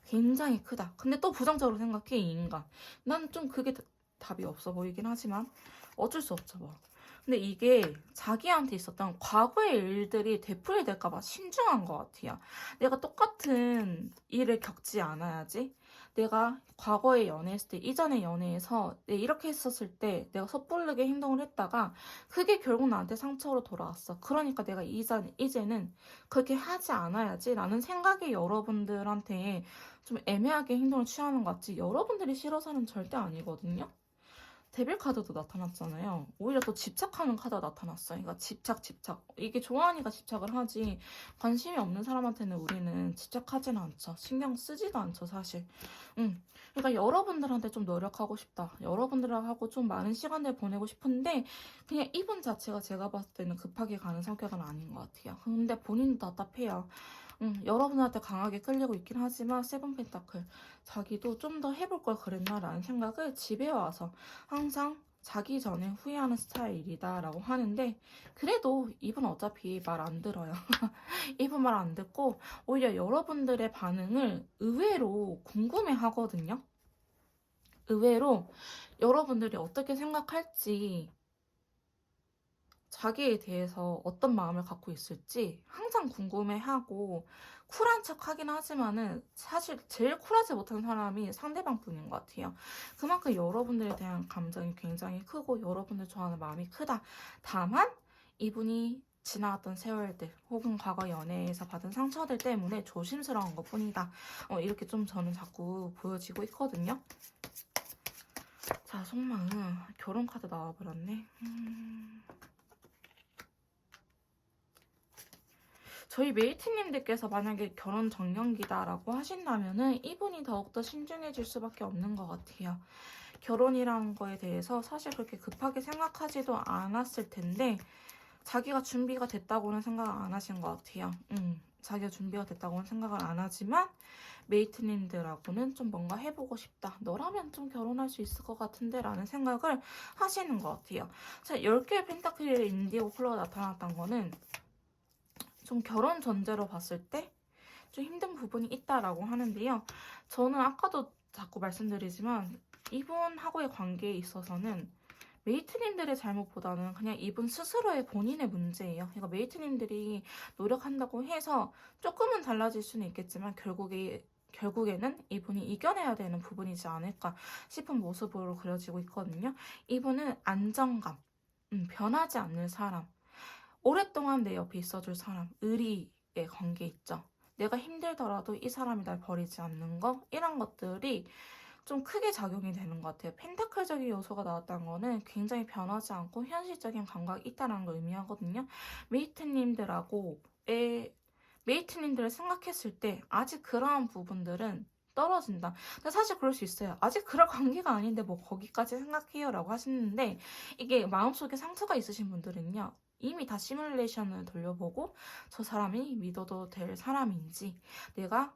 굉장히 크다. 근데 또 부정적으로 생각해, 이 인간. 난 좀 그게 답이 없어 보이긴 하지만 어쩔 수 없죠 뭐. 근데 이게 자기한테 있었던 과거의 일들이 되풀이 될까봐 신중한 것 같아요. 내가 똑같은 일을 겪지 않아야지. 내가 과거에 연애했을 때, 이전에 연애에서 내가 이렇게 했었을 때 내가 섣부르게 행동을 했다가 그게 결국 나한테 상처로 돌아왔어. 그러니까 내가 이제는 그렇게 하지 않아야지 라는 생각이 여러분들한테 좀 애매하게 행동을 취하는 것 같지. 여러분들이 싫어서는 절대 아니거든요. 데빌 카드도 나타났잖아요. 오히려 더 집착하는 카드가 나타났어요. 그러니까 집착. 이게 좋아하니까 집착을 하지. 관심이 없는 사람한테는 우리는 집착하지는 않죠. 신경 쓰지도 않죠, 사실. 그러니까 여러분들한테 좀 노력하고 싶다. 여러분들하고 좀 많은 시간을 보내고 싶은데 그냥 이분 자체가 제가 봤을 때는 급하게 가는 성격은 아닌 것 같아요. 근데 본인도 답답해요. 여러분한테 강하게 끌리고 있긴 하지만 세븐 펜타클 자기도 좀 더 해볼 걸 그랬나라는 생각을 집에 와서 항상 자기 전에 후회하는 스타일이다 라고 하는데 그래도 이분 어차피 말 안 들어요. 이분 말 안 듣고 오히려 여러분들의 반응을 의외로 궁금해 하거든요. 의외로 여러분들이 어떻게 생각할지 자기에 대해서 어떤 마음을 갖고 있을지 항상 궁금해하고 쿨한 척 하긴 하지만은 사실 제일 쿨하지 못한 사람이 상대방 분인 것 같아요. 그만큼 여러분들에 대한 감정이 굉장히 크고 여러분들 좋아하는 마음이 크다. 다만 이분이 지나왔던 세월들 혹은 과거 연애에서 받은 상처들 때문에 조심스러운 것 뿐이다. 이렇게 좀 저는 자꾸 보여지고 있거든요. 자, 속마음 결혼 카드 나와버렸네. 저희 메이트님들께서 만약에 결혼 정년기다라고 하신다면은 이분이 더욱더 신중해질 수밖에 없는 것 같아요. 결혼이라는 거에 대해서 사실 그렇게 급하게 생각하지도 않았을 텐데 자기가 준비가 됐다고는 생각 안 하신 것 같아요. 자기가 준비가 됐다고는 생각을 안 하지만 메이트님들하고는 좀 뭔가 해보고 싶다. 너라면 좀 결혼할 수 있을 것 같은데 라는 생각을 하시는 것 같아요. 자, 10개의 펜타클의 인디고 컬러가 나타났던 거는 좀 결혼 전제로 봤을 때 좀 힘든 부분이 있다라고 하는데요. 저는 아까도 자꾸 말씀드리지만 이분하고의 관계에 있어서는 메이트님들의 잘못보다는 그냥 이분 스스로의 본인의 문제예요. 그러니까 메이트님들이 노력한다고 해서 조금은 달라질 수는 있겠지만 결국에는 이분이 이겨내야 되는 부분이지 않을까 싶은 모습으로 그려지고 있거든요. 이분은 안정감, 변하지 않는 사람, 오랫동안 내 옆에 있어줄 사람, 의리의 관계 있죠. 내가 힘들더라도 이 사람이 날 버리지 않는 거 이런 것들이 좀 크게 작용이 되는 것 같아요. 펜타클적인 요소가 나왔다는 거는 굉장히 변하지 않고 현실적인 감각이 있다는 걸 의미하거든요. 메이트님들을 생각했을 때 아직 그러한 부분들은 떨어진다. 근데 사실 그럴 수 있어요. 아직 그럴 관계가 아닌데 뭐 거기까지 생각해요 라고 하시는데 이게 마음속에 상처가 있으신 분들은요. 이미 다 시뮬레이션을 돌려보고 저 사람이 믿어도 될 사람인지 내가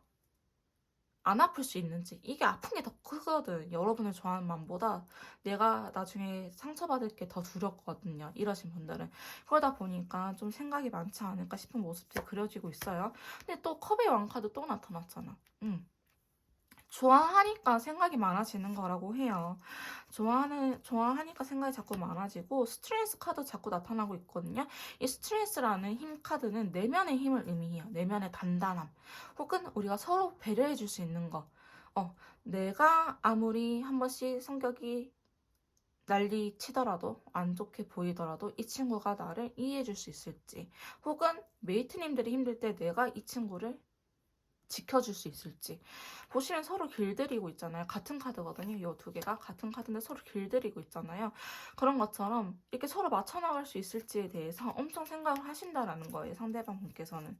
안 아플 수 있는지 이게 아픈 게 더 크거든. 여러분을 좋아하는 마음보다 내가 나중에 상처받을 게 더 두렵거든요. 이러신 분들은. 그러다 보니까 좀 생각이 많지 않을까 싶은 모습들이 그려지고 있어요. 근데 또 컵의 왕카드 또 나타났잖아. 좋아하니까 생각이 많아지는 거라고 해요. 좋아하니까 생각이 자꾸 많아지고 스트레스 카드 자꾸 나타나고 있거든요. 이 스트레스라는 힘 카드는 내면의 힘을 의미해요. 내면의 단단함. 혹은 우리가 서로 배려해 줄 수 있는 거. 내가 아무리 한 번씩 성격이 난리 치더라도 안 좋게 보이더라도 이 친구가 나를 이해해 줄 수 있을지. 혹은 메이트님들이 힘들 때 내가 이 친구를 지켜줄 수 있을지. 보시면 서로 길들이고 있잖아요. 같은 카드거든요. 이 두 개가 같은 카드인데 서로 길들이고 있잖아요. 그런 것처럼 이렇게 서로 맞춰나갈 수 있을지에 대해서 엄청 생각을 하신다라는 거예요. 상대방 분께서는.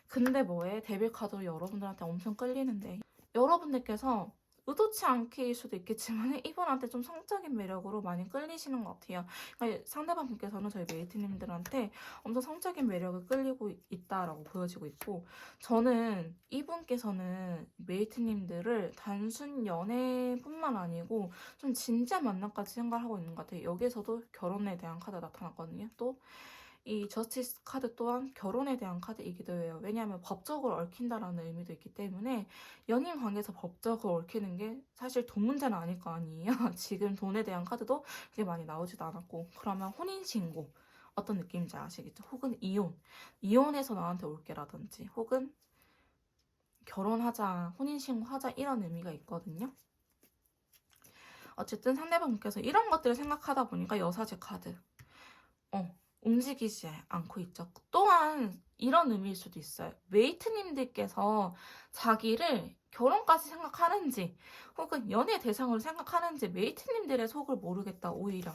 근데 뭐해? 데빌 카드로 여러분들한테 엄청 끌리는데 여러분들께서 의도치 않게일 수도 있겠지만 이분한테 좀 성적인 매력으로 많이 끌리시는 것 같아요. 그러니까 상대방 분께서는 저희 메이트님들한테 엄청 성적인 매력을 끌리고 있다라고 보여지고 있고 저는 이분께서는 메이트님들을 단순 연애뿐만 아니고 좀 진지한 만남까지 생각하고 있는 것 같아요. 여기에서도 결혼에 대한 카드가 나타났거든요. 또 이 저스티스 카드 또한 결혼에 대한 카드이기도 해요. 왜냐하면 법적으로 얽힌다라는 의미도 있기 때문에 연인 관계에서 법적으로 얽히는 게 사실 돈 문제는 아닐 거 아니에요. 지금 돈에 대한 카드도 그렇게 많이 나오지도 않았고 그러면 혼인신고 어떤 느낌인지 아시겠죠? 혹은 이혼해서 나한테 올게라든지 혹은 결혼하자, 혼인신고하자 이런 의미가 있거든요. 어쨌든 상대방께서 이런 것들을 생각하다 보니까 여사제 카드 움직이지 않고 있죠. 또한 이런 의미일 수도 있어요. 웨이트님들께서 자기를 결혼까지 생각하는지 혹은 연애 대상으로 생각하는지 웨이트님들의 속을 모르겠다 오히려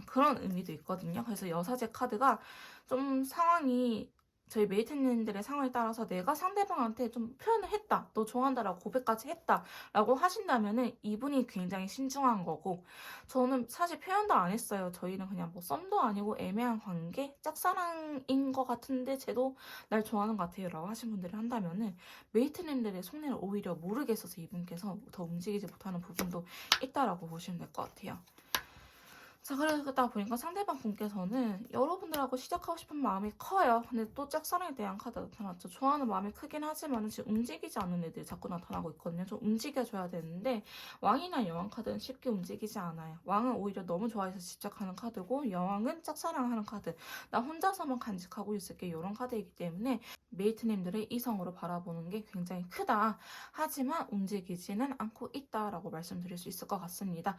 그런 의미도 있거든요. 그래서 여사제 카드가 좀 상황이 저희 메이트님들의 상황에 따라서 내가 상대방한테 좀 표현을 했다. 너 좋아한다라고 고백까지 했다. 라고 하신다면은 이분이 굉장히 신중한 거고 저는 사실 표현도 안 했어요. 저희는 그냥 뭐 썸도 아니고 애매한 관계? 짝사랑인 것 같은데 쟤도 날 좋아하는 것 같아요. 라고 하신 분들이 한다면은 메이트님들의 속내를 오히려 모르겠어서 이분께서 더 움직이지 못하는 부분도 있다라고 보시면 될 것 같아요. 자, 그러다 보니까 상대방 분께서는 여러분들하고 시작하고 싶은 마음이 커요. 근데 또 짝사랑에 대한 카드 나타났죠. 좋아하는 마음이 크긴 하지만 지금 움직이지 않는 애들이 자꾸 나타나고 있거든요. 좀 움직여줘야 되는데 왕이나 여왕 카드는 쉽게 움직이지 않아요. 왕은 오히려 너무 좋아해서 집착하는 카드고 여왕은 짝사랑하는 카드. 나 혼자서만 간직하고 있을게 이런 카드이기 때문에 메이트님들의 이성으로 바라보는 게 굉장히 크다. 하지만 움직이지는 않고 있다라고 말씀드릴 수 있을 것 같습니다.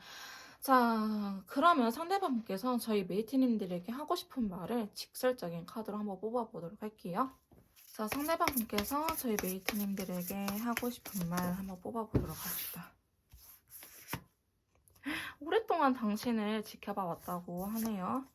자, 그러면 상대방께서 저희 메이트님들에게 하고 싶은 말을 직설적인 카드로 한번 뽑아보도록 할게요. 자, 상대방분께서 저희 메이트님들에게 하고 싶은 말 한번 뽑아보도록 합시다. 오랫동안 당신을 지켜봐 왔다고 하네요.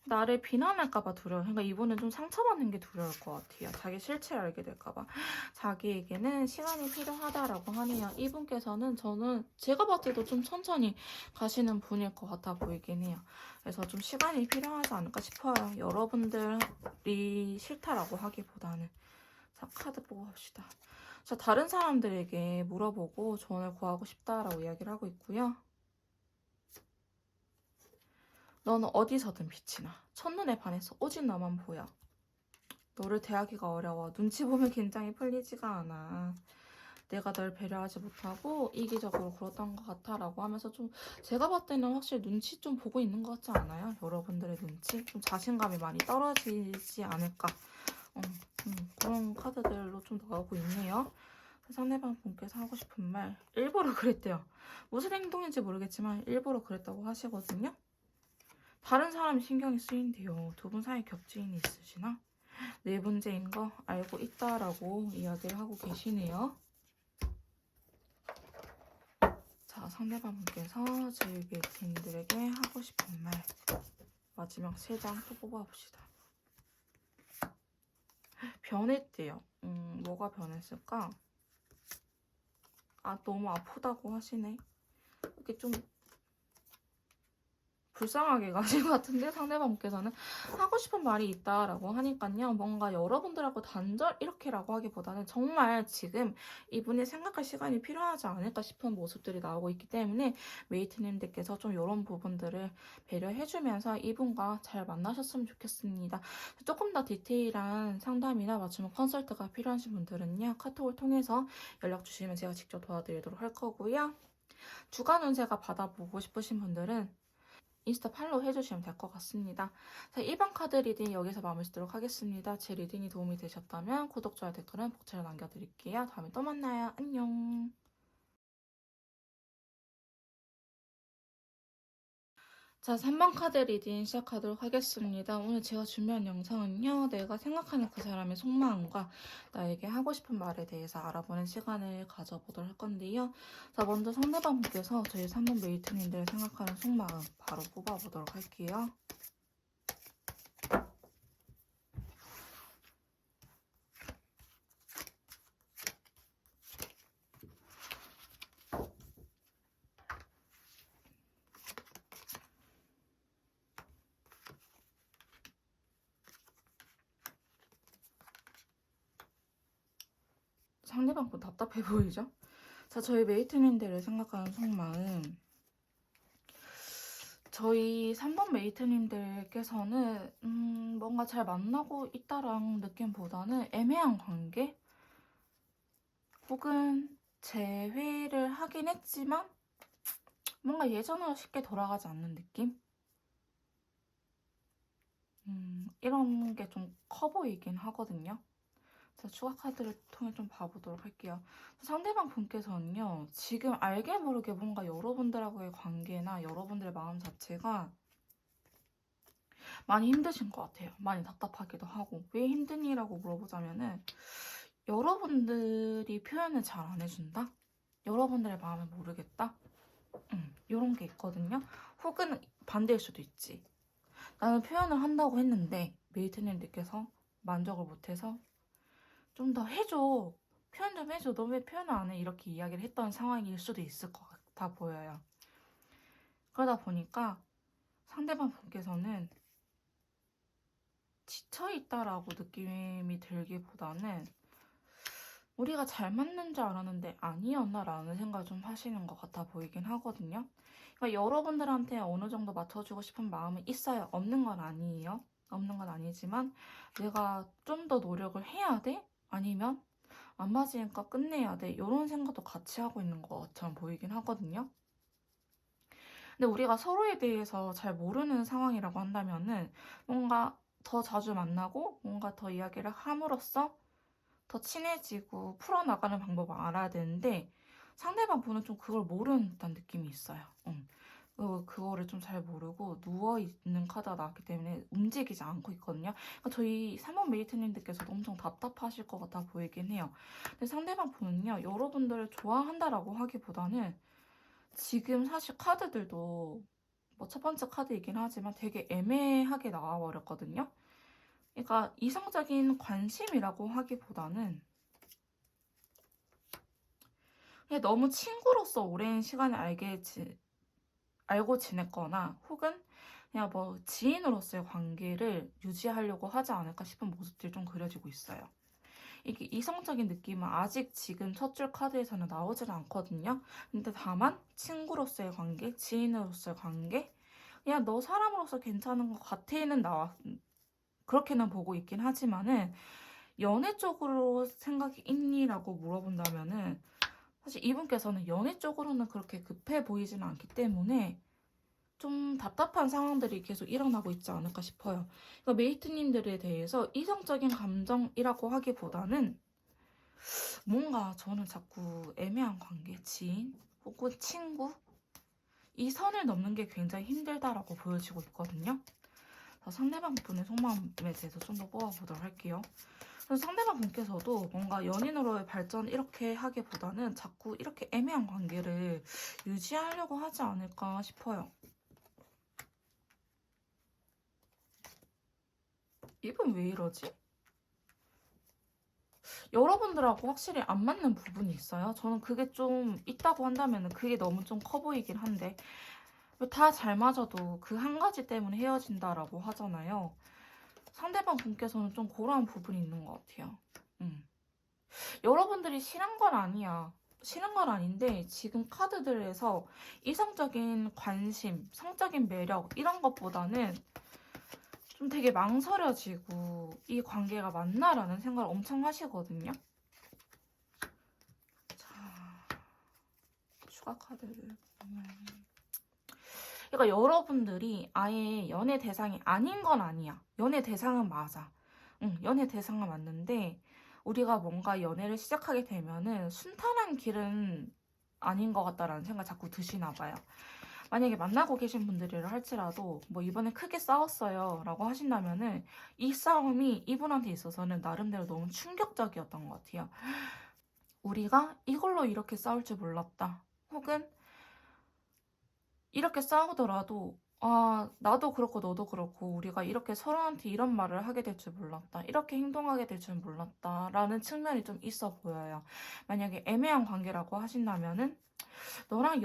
나를 비난할까봐 두려워. 그러니까 이분은 좀 상처받는 게 두려울 것 같아요. 자기 실체를 알게 될까봐. 자기에게는 시간이 필요하다라고 하네요. 이분께서는 저는 제가 봤을 때도 좀 천천히 가시는 분일 것 같아 보이긴 해요. 그래서 좀 시간이 필요하지 않을까 싶어요. 여러분들이 싫다라고 하기보다는. 자, 카드 보고 합시다. 자, 다른 사람들에게 물어보고 조언을 구하고 싶다라고 이야기를 하고 있고요. 너는 어디서든 빛이 나. 첫눈에 반해서 오직 너만 보여. 너를 대하기가 어려워. 눈치 보면 긴장이 풀리지가 않아. 내가 널 배려하지 못하고 이기적으로 굴었던 것 같아 라고 하면서 좀 제가 봤을 때는 확실히 눈치 좀 보고 있는 것 같지 않아요? 여러분들의 눈치? 좀 자신감이 많이 떨어지지 않을까 그런 카드들로 좀 나오고 있네요. 상대방 분께서 하고 싶은 말 일부러 그랬대요. 무슨 행동인지 모르겠지만 일부러 그랬다고 하시거든요. 다른 사람이 신경이 쓰인대요. 두 분 사이 겹지인이 있으시나? 네 문제인 거 알고 있다라고 이야기를 하고 계시네요. 자, 상대방분께서 저희 메이트님들에게 하고 싶은 말 마지막 3장 또 뽑아봅시다. 변했대요. 뭐가 변했을까? 아, 너무 아프다고 하시네. 이렇게 좀 불쌍하게 가신 것 같은데 상대방께서는 하고 싶은 말이 있다라고 하니까요. 뭔가 여러분들하고 단절 이렇게라고 하기보다는 정말 지금 이분이 생각할 시간이 필요하지 않을까 싶은 모습들이 나오고 있기 때문에 메이트님들께서 좀 이런 부분들을 배려해주면서 이분과 잘 만나셨으면 좋겠습니다. 조금 더 디테일한 상담이나 맞춤 컨설트가 필요하신 분들은요. 카톡을 통해서 연락 주시면 제가 직접 도와드리도록 할 거고요. 주간 운세가 받아보고 싶으신 분들은 인스타 팔로우 해주시면 될 것 같습니다. 자, 1번 카드 리딩 여기서 마무리 짓도록 하겠습니다. 제 리딩이 도움이 되셨다면 구독, 좋아요, 댓글은 복제로 남겨드릴게요. 다음에 또 만나요. 안녕. 자, 3번 카드 리딩 시작하도록 하겠습니다. 오늘 제가 준비한 영상은요. 내가 생각하는 그 사람의 속마음과 나에게 하고 싶은 말에 대해서 알아보는 시간을 가져보도록 할 건데요. 자, 먼저 상대방분께서 저희 3번 메이트님들이 생각하는 속마음 바로 뽑아보도록 할게요. 상대방 분 답답해 보이죠? 자, 저희 메이트님들을 생각하는 속마음. 저희 3번 메이트님들께서는 뭔가 잘 만나고 있다라는 느낌보다는 애매한 관계? 혹은 재회를 하긴 했지만 뭔가 예전으로 쉽게 돌아가지 않는 느낌? 이런 게 좀 커 보이긴 하거든요. 자, 추가 카드를 통해 좀 봐보도록 할게요. 상대방 분께서는요, 지금 알게 모르게 뭔가 여러분들하고의 관계나 여러분들의 마음 자체가 많이 힘드신 것 같아요. 많이 답답하기도 하고. 왜 힘드니라고 물어보자면은, 여러분들이 표현을 잘 안 해준다? 여러분들의 마음을 모르겠다? 이런 게 있거든요. 혹은 반대일 수도 있지. 나는 표현을 한다고 했는데, 메이트님들께서 만족을 못해서 좀 더 해줘. 표현 좀 해줘. 너 왜 표현을 안 해? 이렇게 이야기를 했던 상황일 수도 있을 것 같아 보여요. 그러다 보니까 상대방 분께서는 지쳐있다라고 느낌이 들기보다는 우리가 잘 맞는 줄 알았는데 아니었나라는 생각을 좀 하시는 것 같아 보이긴 하거든요. 그러니까 여러분들한테 어느 정도 맞춰주고 싶은 마음은 있어요. 없는 건 아니에요. 없는 건 아니지만 내가 좀 더 노력을 해야 돼? 아니면 안 맞으니까 끝내야 돼. 이런 생각도 같이 하고 있는 것처럼 보이긴 하거든요. 근데 우리가 서로에 대해서 잘 모르는 상황이라고 한다면은 뭔가 더 자주 만나고 뭔가 더 이야기를 함으로써 더 친해지고 풀어나가는 방법을 알아야 되는데 상대방 분은 좀 그걸 모르는 듯한 느낌이 있어요. 그거를 좀 잘 모르고 누워있는 카드가 나왔기 때문에 움직이지 않고 있거든요. 그러니까 저희 3번 메이트님들께서도 엄청 답답하실 것 같아 보이긴 해요. 근데 상대방 분은요, 여러분들을 좋아한다라고 하기보다는 지금 사실 카드들도 뭐 첫 번째 카드이긴 하지만 되게 애매하게 나와버렸거든요. 그러니까 이성적인 관심이라고 하기보다는 그냥 너무 친구로서 오랜 시간을 알고 지냈거나 혹은 그냥 뭐 지인으로서의 관계를 유지하려고 하지 않을까 싶은 모습들이 좀 그려지고 있어요. 이게 이성적인 느낌은 아직 지금 첫 줄 카드에서는 나오질 않거든요. 근데 다만 친구로서의 관계, 지인으로서의 관계, 그냥 너 사람으로서 괜찮은 것 같아는 그렇게는 보고 있긴 하지만은 연애 쪽으로 생각이 있니라고 물어본다면은 사실 이분께서는 연애 쪽으로는 그렇게 급해 보이지는 않기 때문에 좀 답답한 상황들이 계속 일어나고 있지 않을까 싶어요. 그러니까 메이트님들에 대해서 이성적인 감정이라고 하기보다는 뭔가 저는 자꾸 애매한 관계, 지인 혹은 친구 이 선을 넘는 게 굉장히 힘들다라고 보여지고 있거든요. 상대방 분의 속마음에 대해서 좀 더 뽑아보도록 할게요. 그래서 상대방 분께서도 뭔가 연인으로의 발전 이렇게 하기보다는 자꾸 이렇게 애매한 관계를 유지하려고 하지 않을까 싶어요. 이분 왜 이러지? 여러분들하고 확실히 안 맞는 부분이 있어요. 저는 그게 좀 있다고 한다면 그게 너무 좀 커 보이긴 한데 다 잘 맞아도 그 한 가지 때문에 헤어진다라고 하잖아요. 상대방 분께서는 좀 그러한 부분이 있는 것 같아요. 여러분들이 싫은 건 아니야. 싫은 건 아닌데 지금 카드들에서 이성적인 관심, 성적인 매력 이런 것보다는 좀 되게 망설여지고 이 관계가 맞나라는 생각을 엄청 하시거든요. 자, 추가 카드를 보면 그러니까 여러분들이 아예 연애 대상이 아닌 건 아니야. 연애 대상은 맞아. 연애 대상은 맞는데 우리가 뭔가 연애를 시작하게 되면은 순탄한 길은 아닌 것 같다라는 생각 자꾸 드시나 봐요. 만약에 만나고 계신 분들이라 할지라도 뭐 이번에 크게 싸웠어요 라고 하신다면은 이 싸움이 이분한테 있어서는 나름대로 너무 충격적이었던 것 같아요. 우리가 이걸로 이렇게 싸울 줄 몰랐다. 혹은 이렇게 싸우더라도 나도 그렇고 너도 그렇고 우리가 이렇게 서로한테 이런 말을 하게 될 줄 몰랐다. 이렇게 행동하게 될 줄 몰랐다. 라는 측면이 좀 있어 보여요. 만약에 애매한 관계라고 하신다면은 너랑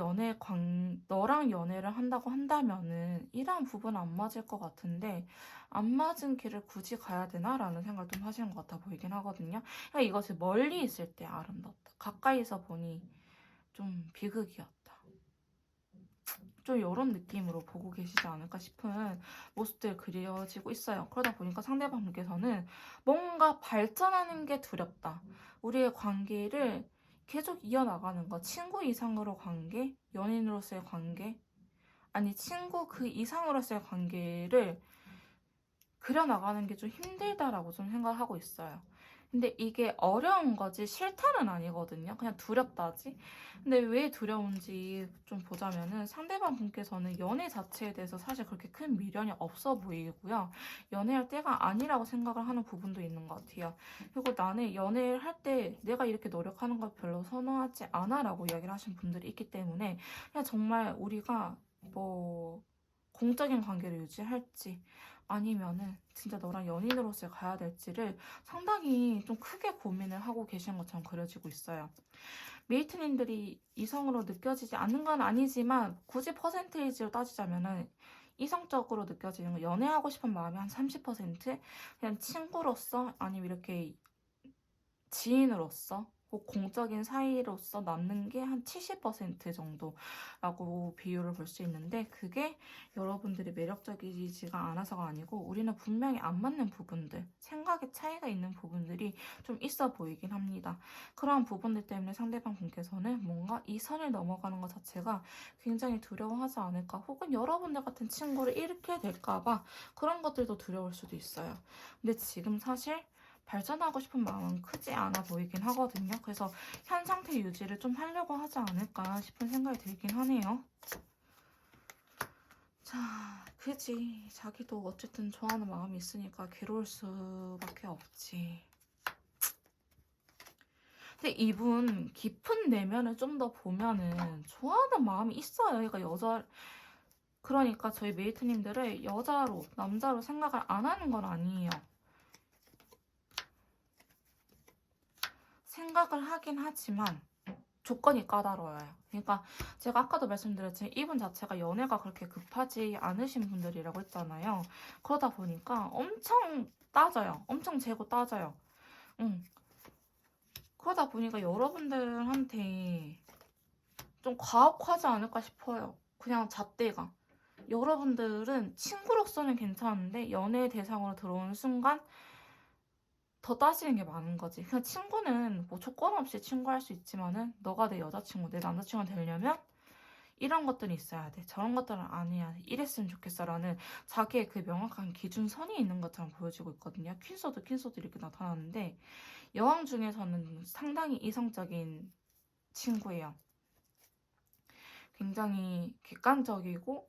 연애를 한다고 한다면은 이러한 부분은 안 맞을 것 같은데 안 맞은 길을 굳이 가야 되나? 라는 생각을 좀 하시는 것 같아 보이긴 하거든요. 그러니까 이것이 멀리 있을 때 아름답다. 가까이서 보니 좀 비극이었다. 좀 이런 느낌으로 보고 계시지 않을까 싶은 모습들 그려지고 있어요. 그러다 보니까 상대방분께서는 뭔가 발전하는 게 두렵다. 우리의 관계를 계속 이어나가는 거. 친구 이상으로 관계, 연인으로서의 관계, 아니 친구 그 이상으로서의 관계를 그려나가는 게 좀 힘들다라고 좀 생각을 하고 있어요. 근데 이게 어려운 거지 싫다는 아니거든요. 그냥 두렵다지. 근데 왜 두려운지 좀 보자면은 상대방 분께서는 연애 자체에 대해서 사실 그렇게 큰 미련이 없어 보이고요. 연애할 때가 아니라고 생각을 하는 부분도 있는 것 같아요. 그리고 나는 연애를 할 때 내가 이렇게 노력하는 걸 별로 선호하지 않아라고 이야기를 하신 분들이 있기 때문에 그냥 정말 우리가 뭐 공적인 관계를 유지할지 아니면은 진짜 너랑 연인으로서 가야 될지를 상당히 좀 크게 고민을 하고 계신 것처럼 그려지고 있어요. 메이트님들이 이성으로 느껴지지 않는 건 아니지만 굳이 퍼센테이지로 따지자면은 이성적으로 느껴지는 거 연애하고 싶은 마음이 한 30%? 그냥 친구로서 아니면 이렇게 지인으로서 꼭 공적인 사이로서 남는 게 한 70% 정도라고 비율을 볼 수 있는데 그게 여러분들이 매력적이지가 않아서가 아니고 우리는 분명히 안 맞는 부분들, 생각의 차이가 있는 부분들이 좀 있어 보이긴 합니다. 그러한 부분들 때문에 상대방 분께서는 뭔가 이 선을 넘어가는 것 자체가 굉장히 두려워하지 않을까 혹은 여러분들 같은 친구를 잃게 될까봐 그런 것들도 두려울 수도 있어요. 근데 지금 사실 발전하고 싶은 마음은 크지 않아 보이긴 하거든요. 그래서 현 상태 유지를 좀 하려고 하지 않을까 싶은 생각이 들긴 하네요. 자, 그지. 자기도 어쨌든 좋아하는 마음이 있으니까 괴로울 수밖에 없지. 근데 이분 깊은 내면을 좀 더 보면은 좋아하는 마음이 있어요. 그러니까 저희 메이트님들을 여자로, 남자로 생각을 안 하는 건 아니에요. 생각을 하긴 하지만 조건이 까다로워요. 그러니까 제가 아까도 말씀드렸지만 이분 자체가 연애가 그렇게 급하지 않으신 분들이라고 했잖아요. 그러다 보니까 엄청 따져요. 엄청 재고 따져요. 응. 그러다 보니까 여러분들한테 좀 과혹하지 않을까 싶어요. 그냥 잣대가. 여러분들은 친구로서는 괜찮은데 연애 대상으로 들어오는 순간 더 따지는 게 많은 거지. 그냥 친구는 뭐 조건 없이 친구할 수 있지만은 너가 내 여자친구, 내 남자친구가 되려면 이런 것들이 있어야 돼. 저런 것들은 안 해야 돼. 이랬으면 좋겠어라는 자기의 그 명확한 기준선이 있는 것처럼 보여지고 있거든요. 퀸소드 이렇게 나타나는데 여왕 중에서는 상당히 이성적인 친구예요. 굉장히 객관적이고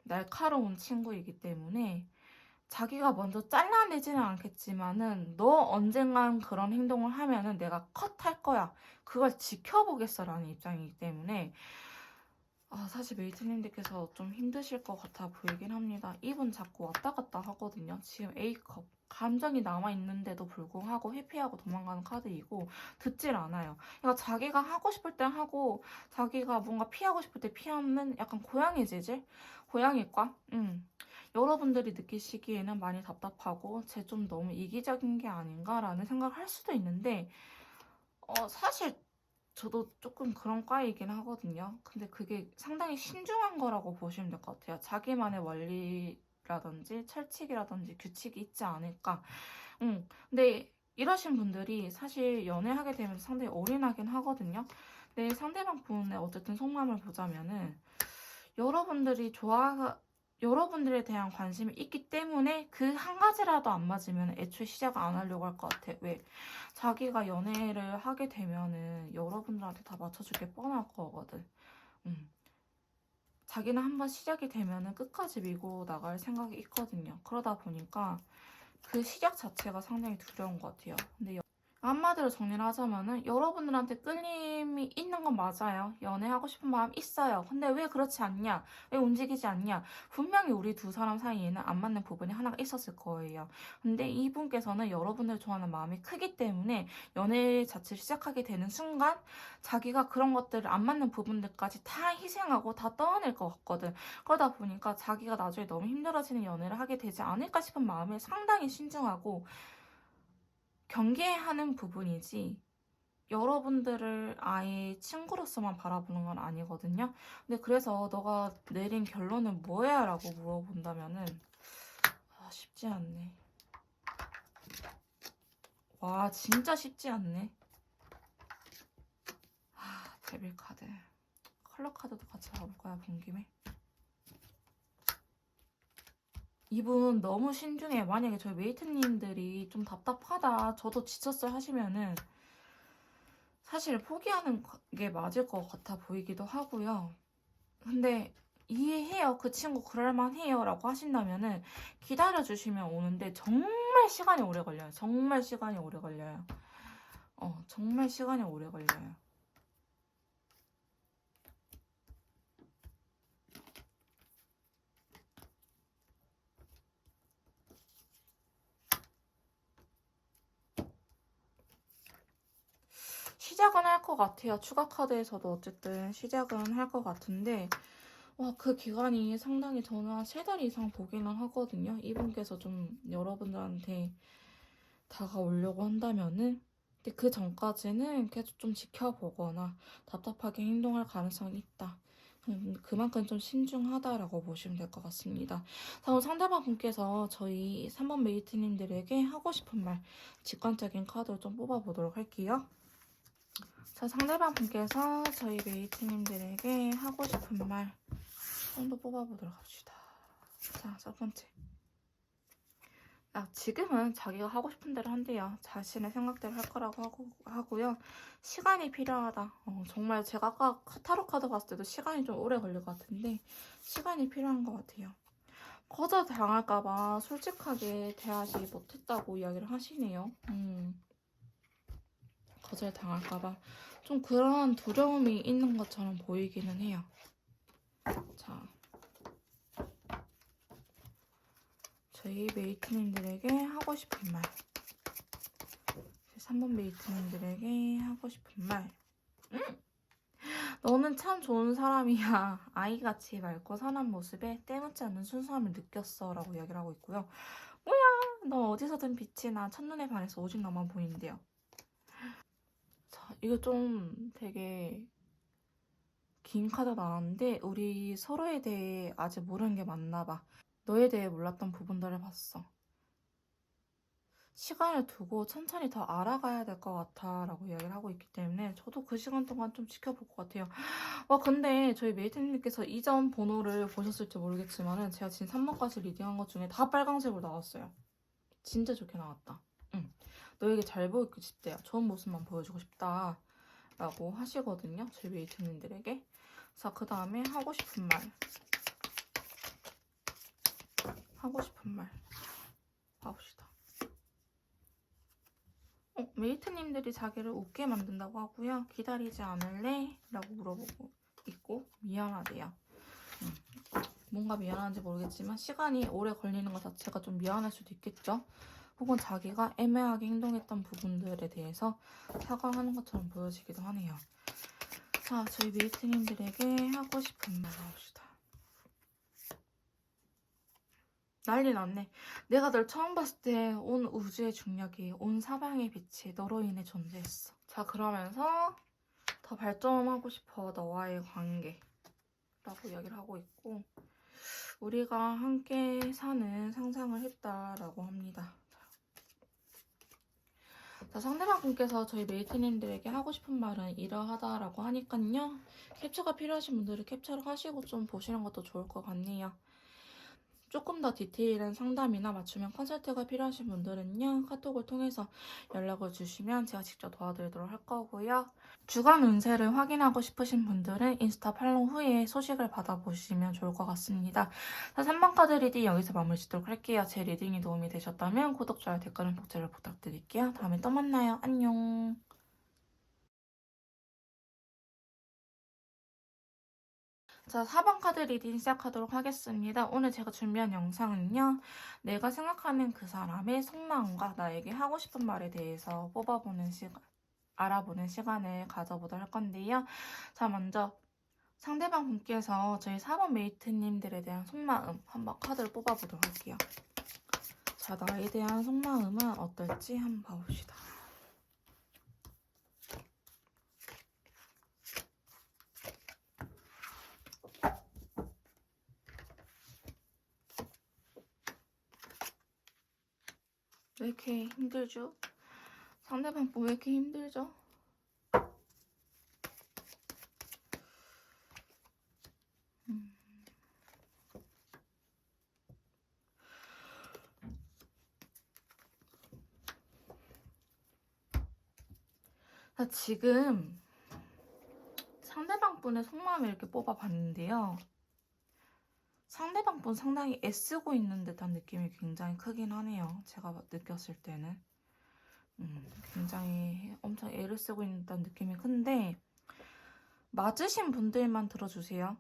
날카로운 친구이기 때문에 자기가 먼저 잘라내지는 않겠지만은 너 언젠간 그런 행동을 하면은 내가 컷할 거야. 그걸 지켜보겠어라는 입장이기 때문에 사실 메이트님들께서 좀 힘드실 것 같아 보이긴 합니다. 이분 자꾸 왔다 갔다 하거든요. 지금 A컵. 감정이 남아있는데도 불구하고 회피하고 도망가는 카드이고 듣질 않아요. 그러니까 자기가 하고 싶을 때 하고 자기가 뭔가 피하고 싶을 때 피하는 약간 고양이 재질? 고양이과? 여러분들이 느끼시기에는 많이 답답하고 쟤 좀 너무 이기적인 게 아닌가라는 생각을 할 수도 있는데 사실 저도 조금 그런 과이긴 하거든요. 근데 그게 상당히 신중한 거라고 보시면 될 것 같아요. 자기만의 원리라든지 철칙이라든지 규칙이 있지 않을까. 근데 이러신 분들이 사실 연애하게 되면 상당히 올인하긴 하거든요. 근데 상대방 분의 어쨌든 속마음을 보자면은 여러분들에 대한 관심이 있기 때문에 그 한 가지라도 안 맞으면 애초에 시작을 안 하려고 할 것 같아. 왜? 자기가 연애를 하게 되면은 여러분들한테 다 맞춰줄 게 뻔할 거거든. 음. 자기는 한번 시작이 되면은 끝까지 밀고 나갈 생각이 있거든요. 그러다 보니까 그 시작 자체가 상당히 두려운 것 같아요. 근데 한마디로 정리를 하자면은 여러분들한테 끌림이 있는 건 맞아요. 연애하고 싶은 마음 있어요. 근데 왜 그렇지 않냐? 왜 움직이지 않냐? 분명히 우리 두 사람 사이에는 안 맞는 부분이 하나가 있었을 거예요. 근데 이분께서는 여러분들 좋아하는 마음이 크기 때문에 연애 자체를 시작하게 되는 순간 자기가 그런 것들을 안 맞는 부분들까지 다 희생하고 다 떠안을 것 같거든. 그러다 보니까 자기가 나중에 너무 힘들어지는 연애를 하게 되지 않을까 싶은 마음에 상당히 신중하고 경계하는 부분이지 여러분들을 아예 친구로서만 바라보는 건 아니거든요. 근데 그래서 너가 내린 결론은 뭐야? 라고 물어본다면은 쉽지 않네. 와, 진짜 쉽지 않네. 데빌 카드. 컬러 카드도 같이 봐볼 거야, 본 김에. 이분 너무 신중해. 만약에 저희 메이트님들이 좀 답답하다, 저도 지쳤어요 하시면은 사실 포기하는 게 맞을 것 같아 보이기도 하고요. 근데 이해해요. 그 친구 그럴만해요 라고 하신다면은 기다려주시면 오는데 정말 시간이 오래 걸려요. 정말 시간이 오래 걸려요. 정말 시간이 오래 걸려요. 시작은 할 것 같아요. 추가 카드에서도 어쨌든 시작은 할 것 같은데 와, 그 기간이 상당히 저는 한 3달 이상 보기는 하거든요. 이분께서 좀 여러분들한테 다가오려고 한다면은 근데 그 전까지는 계속 좀 지켜보거나 답답하게 행동할 가능성이 있다. 그만큼 좀 신중하다라고 보시면 될 것 같습니다. 다음 상대방 분께서 저희 3번 메이트님들에게 하고 싶은 말 직관적인 카드를 좀 뽑아보도록 할게요. 자, 상대방 분께서 저희 메이트님들에게 하고 싶은 말 좀 더 뽑아보도록 합시다. 자, 첫 번째. 지금은 자기가 하고 싶은 대로 한대요. 자신의 생각대로 할 거라고 하고요. 시간이 필요하다. 정말 제가 아까 타로 카드 봤을 때도 시간이 좀 오래 걸릴 것 같은데 시간이 필요한 것 같아요. 거절 당할까봐 솔직하게 대하지 못했다고 이야기를 하시네요. 거절 당할까봐 좀 그런 두려움이 있는 것처럼 보이기는 해요. 자, 저희 메이트님들에게 하고 싶은 말 3번 메이트님들에게 하고 싶은 말 너는 참 좋은 사람이야. 아이같이 맑고 선한 모습에 때묻지 않는 순수함을 느꼈어 라고 이야기를 하고 있고요. 뭐야, 너 어디서든 빛이 나. 첫눈에 반해서 오직 너만 보인대요. 자, 이거 좀 되게 긴 카드 나왔는데 우리 서로에 대해 아직 모르는 게 많나 봐. 너에 대해 몰랐던 부분들을 봤어. 시간을 두고 천천히 더 알아가야 될 것 같아 라고 이야기를 하고 있기 때문에 저도 그 시간 동안 좀 지켜볼 것 같아요. 와, 근데 저희 메이트님께서 이전 번호를 보셨을지 모르겠지만은 제가 지금 3번까지 리딩한 것 중에 다 빨강색으로 나왔어요. 진짜 좋게 나왔다. 응. 너에게 잘 보이고 싶대요. 좋은 모습만 보여주고 싶다 라고 하시거든요. 저희 메이트님들에게. 자, 그 다음에 하고 싶은 말. 하고 싶은 말 봐봅시다. 메이트님들이 자기를 웃게 만든다고 하고요. 기다리지 않을래? 라고 물어보고 있고 미안하대요. 뭔가 미안한지 모르겠지만 시간이 오래 걸리는 것 자체가 좀 미안할 수도 있겠죠. 혹은 자기가 애매하게 행동했던 부분들에 대해서 사과하는 것처럼 보여지기도 하네요. 자, 저희 메이트님들에게 하고 싶은 말 나옵시다. 난리 났네. 내가 널 처음 봤을 때 온 우주의 중력이, 온 사방의 빛이 너로 인해 존재했어. 자, 그러면서 더 발전하고 싶어, 너와의 관계 라고 이야기를 하고 있고 우리가 함께 사는 상상을 했다라고 합니다. 자, 상대방 분께서 저희 메이트님들에게 하고 싶은 말은 이러하다라고 하니까요. 캡처가 필요하신 분들은 캡처를 하시고 좀 보시는 것도 좋을 것 같네요. 조금 더 디테일한 상담이나 맞춤형 컨설트가 필요하신 분들은요. 카톡을 통해서 연락을 주시면 제가 직접 도와드리도록 할 거고요. 주간 운세를 확인하고 싶으신 분들은 인스타 팔로우 후에 소식을 받아보시면 좋을 것 같습니다. 3번 카드 리딩 여기서 마무리 짓도록 할게요. 제 리딩이 도움이 되셨다면 구독, 좋아요, 댓글은 복제를 부탁드릴게요. 다음에 또 만나요. 안녕. 자, 4번 카드 리딩 시작하도록 하겠습니다. 오늘 제가 준비한 영상은요. 내가 생각하는 그 사람의 속마음과 나에게 하고 싶은 말에 대해서 뽑아보는 시간, 알아보는 시간을 가져보도록 할 건데요. 자, 먼저 상대방 분께서 저희 4번 메이트님들에 대한 속마음 한번 카드를 뽑아보도록 할게요. 자, 나에 대한 속마음은 어떨지 한번 봐봅시다. 이렇게 힘들죠? 상대방 분 왜 이렇게 힘들죠? 지금 상대방 분의 속마음을 이렇게 뽑아봤는데요. 상대방 분 상당히 애쓰고 있는 듯한 느낌이 굉장히 크긴 하네요. 제가 느꼈을 때는. 굉장히 엄청 애를 쓰고 있는 듯한 느낌이 큰데 맞으신 분들만 들어주세요.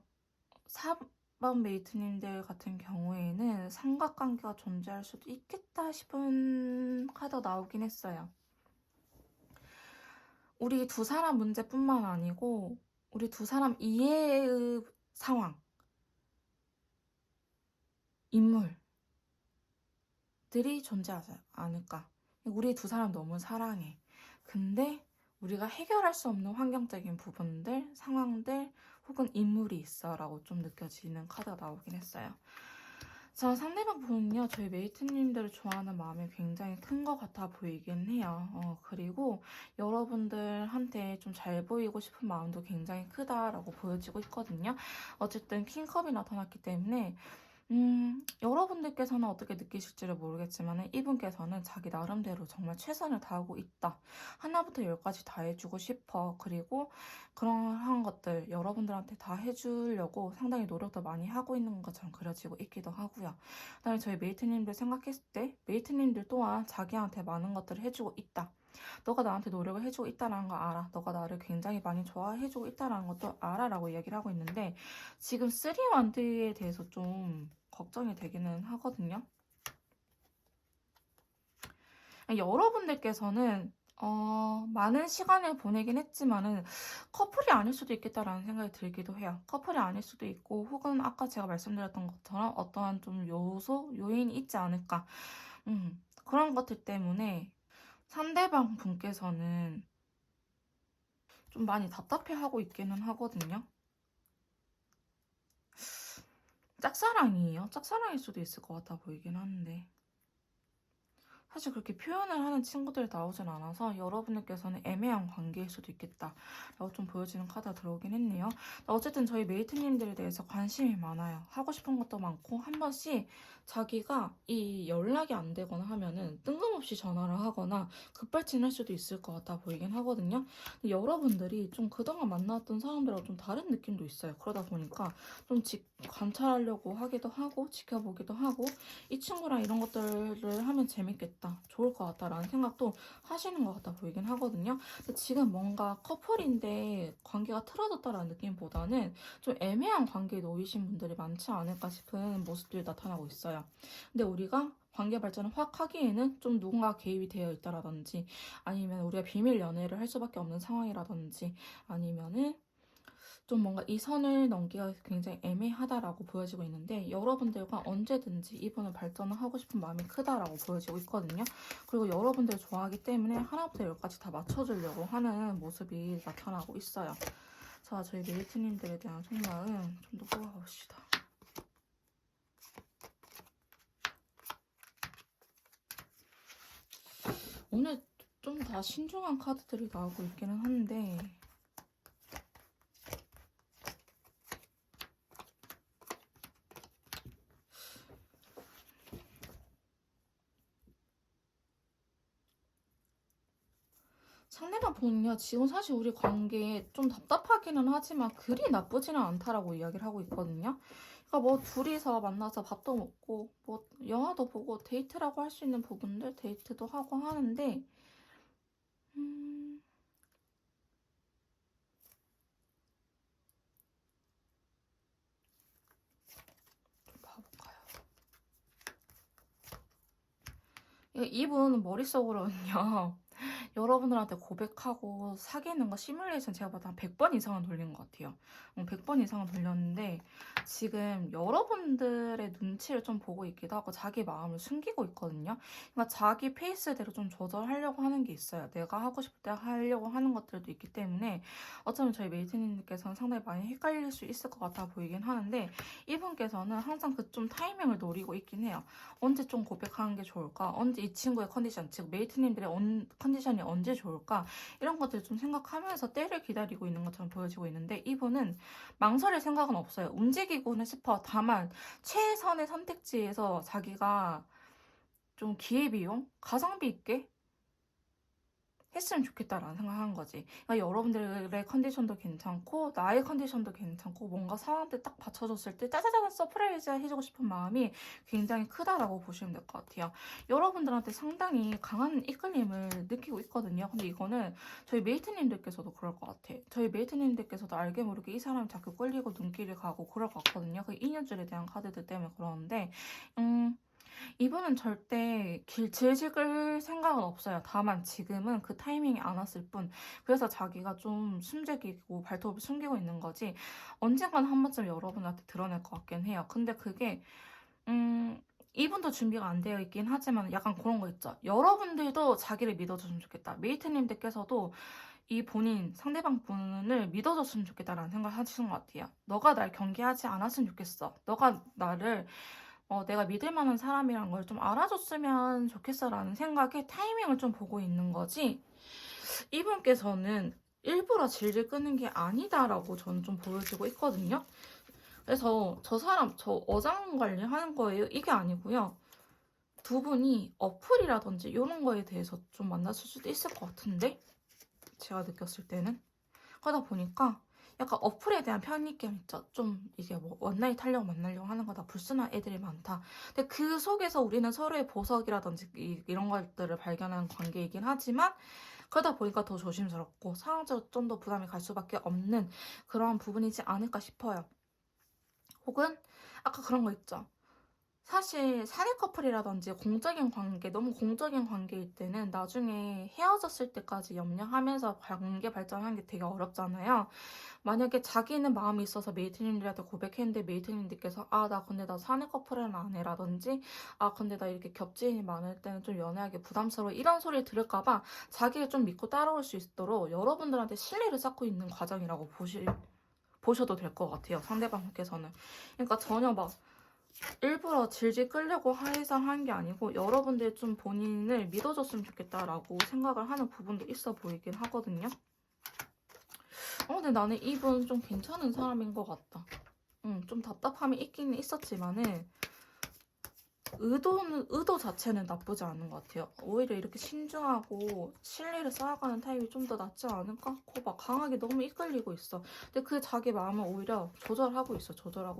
4번 메이트님들 같은 경우에는 삼각관계가 존재할 수도 있겠다 싶은 카드가 나오긴 했어요. 우리 두 사람 문제뿐만 아니고 우리 두 사람 이해의 상황, 인물들이 존재하지 않을까. 우리 두 사람 너무 사랑해. 근데 우리가 해결할 수 없는 환경적인 부분들, 상황들 혹은 인물이 있어 라고 좀 느껴지는 카드가 나오긴 했어요. 저 상대방 분은요, 저희 메이트님들을 좋아하는 마음이 굉장히 큰 것 같아 보이긴 해요. 그리고 여러분들한테 좀 잘 보이고 싶은 마음도 굉장히 크다라고 보여지고 있거든요. 어쨌든 킹컵이 나타났기 때문에 여러분들께서는 어떻게 느끼실지를 모르겠지만 이분께서는 자기 나름대로 정말 최선을 다하고 있다. 하나부터 열까지 다 해주고 싶어. 그리고 그러한 것들 여러분들한테 다 해주려고 상당히 노력도 많이 하고 있는 것처럼 그려지고 있기도 하고요. 그다음에 저희 메이트님들 생각했을 때 메이트님들 또한 자기한테 많은 것들을 해주고 있다. 너가 나한테 노력을 해주고 있다는 거 알아. 너가 나를 굉장히 많이 좋아해주고 있다는 것도 알아 라고 이야기를 하고 있는데 지금 3만드에 대해서 좀 걱정이 되기는 하거든요. 여러분들께서는 많은 시간을 보내긴 했지만은 커플이 아닐 수도 있겠다라는 생각이 들기도 해요. 커플이 아닐 수도 있고 혹은 아까 제가 말씀드렸던 것처럼 어떠한 좀 요인이 있지 않을까. 그런 것들 때문에 상대방 분께서는 좀 많이 답답해하고 있기는 하거든요. 짝사랑이에요. 짝사랑일 수도 있을 것 같아 보이긴 하는데 사실 그렇게 표현을 하는 친구들이 나오진 않아서 여러분들께서는 애매한 관계일 수도 있겠다라고 좀 보여지는 카드가 들어오긴 했네요. 어쨌든 저희 메이트님들에 대해서 관심이 많아요. 하고 싶은 것도 많고 한 번씩 자기가 이 연락이 안 되거나 하면은 뜬금없이 전화를 하거나 급발진할 수도 있을 것 같아 보이긴 하거든요. 근데 여러분들이 좀 그동안 만났던 사람들하고 좀 다른 느낌도 있어요. 그러다 보니까 좀 관찰하려고 하기도 하고 지켜보기도 하고 이 친구랑 이런 것들을 하면 재밌겠다, 좋을 것 같다 라는 생각도 하시는 것 같아 보이긴 하거든요. 근데 지금 뭔가 커플인데 관계가 틀어졌다라는 느낌보다는 좀 애매한 관계에 놓이신 분들이 많지 않을까 싶은 모습들이 나타나고 있어요. 근데 우리가 관계 발전을 확 하기에는 좀 누군가 개입이 되어 있다라든지 아니면 우리가 비밀 연애를 할 수밖에 없는 상황이라든지 아니면은 좀 뭔가 이 선을 넘기가 굉장히 애매하다라고 보여지고 있는데 여러분들과 언제든지 이분을 발전을 하고 싶은 마음이 크다라고 보여지고 있거든요. 그리고 여러분들을 좋아하기 때문에 하나부터 열까지 다 맞춰주려고 하는 모습이 나타나고 있어요. 자, 저희 메이트님들에 대한 속마음 좀 더 뽑아봅시다. 오늘 좀 다 신중한 카드들이 나오고 있기는 한데 상대방 보는요, 지금 사실 우리 관계 좀 답답하기는 하지만 그리 나쁘지는 않다라고 이야기를 하고 있거든요. 그러니까 뭐 둘이서 만나서 밥도 먹고 뭐 영화도 보고 데이트라고 할 수 있는 부분들 데이트도 하고 하는데 좀 봐볼까요? 이분 머릿속으로는요 여러분들한테 고백하고 사귀는 거 시뮬레이션 제가 봐도 한 100번 이상은 돌린 것 같아요. 100번 이상은 돌렸는데 지금 여러분들의 눈치를 좀 보고 있기도 하고 자기 마음을 숨기고 있거든요. 그러니까 자기 페이스대로 좀 조절하려고 하는 게 있어요. 내가 하고 싶을 때 하려고 하는 것들도 있기 때문에 어쩌면 저희 메이트님께서는 상당히 많이 헷갈릴 수 있을 것 같아 보이긴 하는데 이분께서는 항상 그 좀 타이밍을 노리고 있긴 해요. 언제 좀 고백하는 게 좋을까? 언제 이 친구의 컨디션, 즉 메이트님들의 컨디션이 언제 좋을까? 이런 것들 좀 생각하면서 때를 기다리고 있는 것처럼 보여지고 있는데 이분은 망설일 생각은 없어요. 움직이고는 싶어. 다만 최선의 선택지에서 자기가 좀 기회비용, 가성비 있게 했으면 좋겠다라는 생각하는 거지. 그러니까 여러분들의 컨디션도 괜찮고 나의 컨디션도 괜찮고 뭔가 상황때 딱 받쳐줬을 때 짜자잔 서프라이즈 해주고 싶은 마음이 굉장히 크다라고 보시면 될 것 같아요. 여러분들한테 상당히 강한 이끌림을 느끼고 있거든요. 근데 이거는 저희 메이트님들께서도 그럴 것 같아. 저희 메이트님들께서도 알게 모르게 이 사람이 자꾸 끌리고 눈길이 가고 그럴 것 같거든요. 그 인연줄에 대한 카드들 때문에 그러는데 이분은 절대 질질 끌 생각은 없어요. 다만 지금은 그 타이밍이 안 왔을 뿐. 그래서 자기가 좀 숨죽이고 발톱을 숨기고 있는 거지. 언젠간 한 번쯤 여러분한테 드러낼 것 같긴 해요. 근데 그게 이분도 준비가 안 되어 있긴 하지만 약간 그런 거 있죠. 여러분들도 자기를 믿어줬으면 좋겠다. 메이트님들께서도 이 본인 상대방 분을 믿어줬으면 좋겠다라는 생각을 하시는 것 같아요. 너가 날 경계하지 않았으면 좋겠어. 너가 나를 내가 믿을 만한 사람이란 걸 좀 알아줬으면 좋겠어라는 생각에 타이밍을 좀 보고 있는 거지. 이분께서는 일부러 질질 끄는 게 아니다라고 저는 좀 보여지고 있거든요. 그래서 저 사람, 저 어장 관리하는 거예요. 이게 아니고요. 두 분이 어플이라든지 이런 거에 대해서 좀 만났을 수도 있을 것 같은데? 제가 느꼈을 때는. 그러다 보니까 약간 어플에 대한 편견 있죠. 좀 이게 뭐 원나잇 하려고 만나려고 하는 거다. 불순한 애들이 많다. 근데 그 속에서 우리는 서로의 보석이라든지 이런 것들을 발견하는 관계이긴 하지만 그러다 보니까 더 조심스럽고 상황적으로 좀 더 부담이 갈 수밖에 없는 그러한 부분이지 않을까 싶어요. 혹은 아까 그런 거 있죠. 사실 사내 커플이라든지 공적인 관계, 너무 공적인 관계일 때는 나중에 헤어졌을 때까지 염려하면서 관계 발전하는 게 되게 어렵잖아요. 만약에 자기는 마음이 있어서 메이트님들한테 고백했는데 메이트님들께서 나 근데 나 사내 커플은 안 해라든지 근데 나 이렇게 겹지인이 많을 때는 좀 연애하기 부담스러워 이런 소리를 들을까봐 자기를 좀 믿고 따라올 수 있도록 여러분들한테 신뢰를 쌓고 있는 과정이라고 보셔도 될 것 같아요. 상대방께서는. 그러니까 전혀 막 일부러 질질 끌려고 해서 한 게 아니고 여러분들 좀 본인을 믿어줬으면 좋겠다라고 생각을 하는 부분도 있어 보이긴 하거든요. 근데 나는 이분 좀 괜찮은 사람인 것 같다. 좀 답답함이 있긴 있었지만은 의도 자체는 나쁘지 않은 것 같아요. 오히려 이렇게 신중하고 신뢰를 쌓아가는 타입이 좀 더 낫지 않을까? 막 강하게 너무 이끌리고 있어. 근데 그 자기 마음을 오히려 조절하고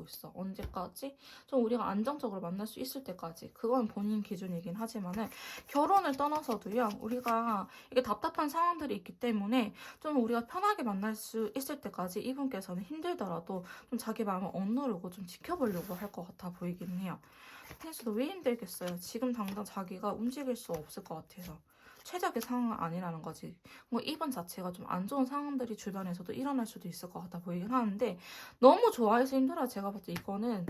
있어. 언제까지? 좀 우리가 안정적으로 만날 수 있을 때까지. 그건 본인 기준이긴 하지만은 결혼을 떠나서도요. 우리가 이게 답답한 상황들이 있기 때문에 좀 우리가 편하게 만날 수 있을 때까지 이분께서는 힘들더라도 좀 자기 마음을 억누르고 좀 지켜보려고 할 것 같아 보이긴 해요. 텐스도 왜 힘들겠어요? 지금 당장 자기가 움직일 수 없을 것 같아서. 최적의 상황은 아니라는 거지. 뭐 이번 자체가 좀 안 좋은 상황들이 주변에서도 일어날 수도 있을 것 같아 보이긴 하는데 너무 좋아해서 힘들어. 제가 봤을 때 이거는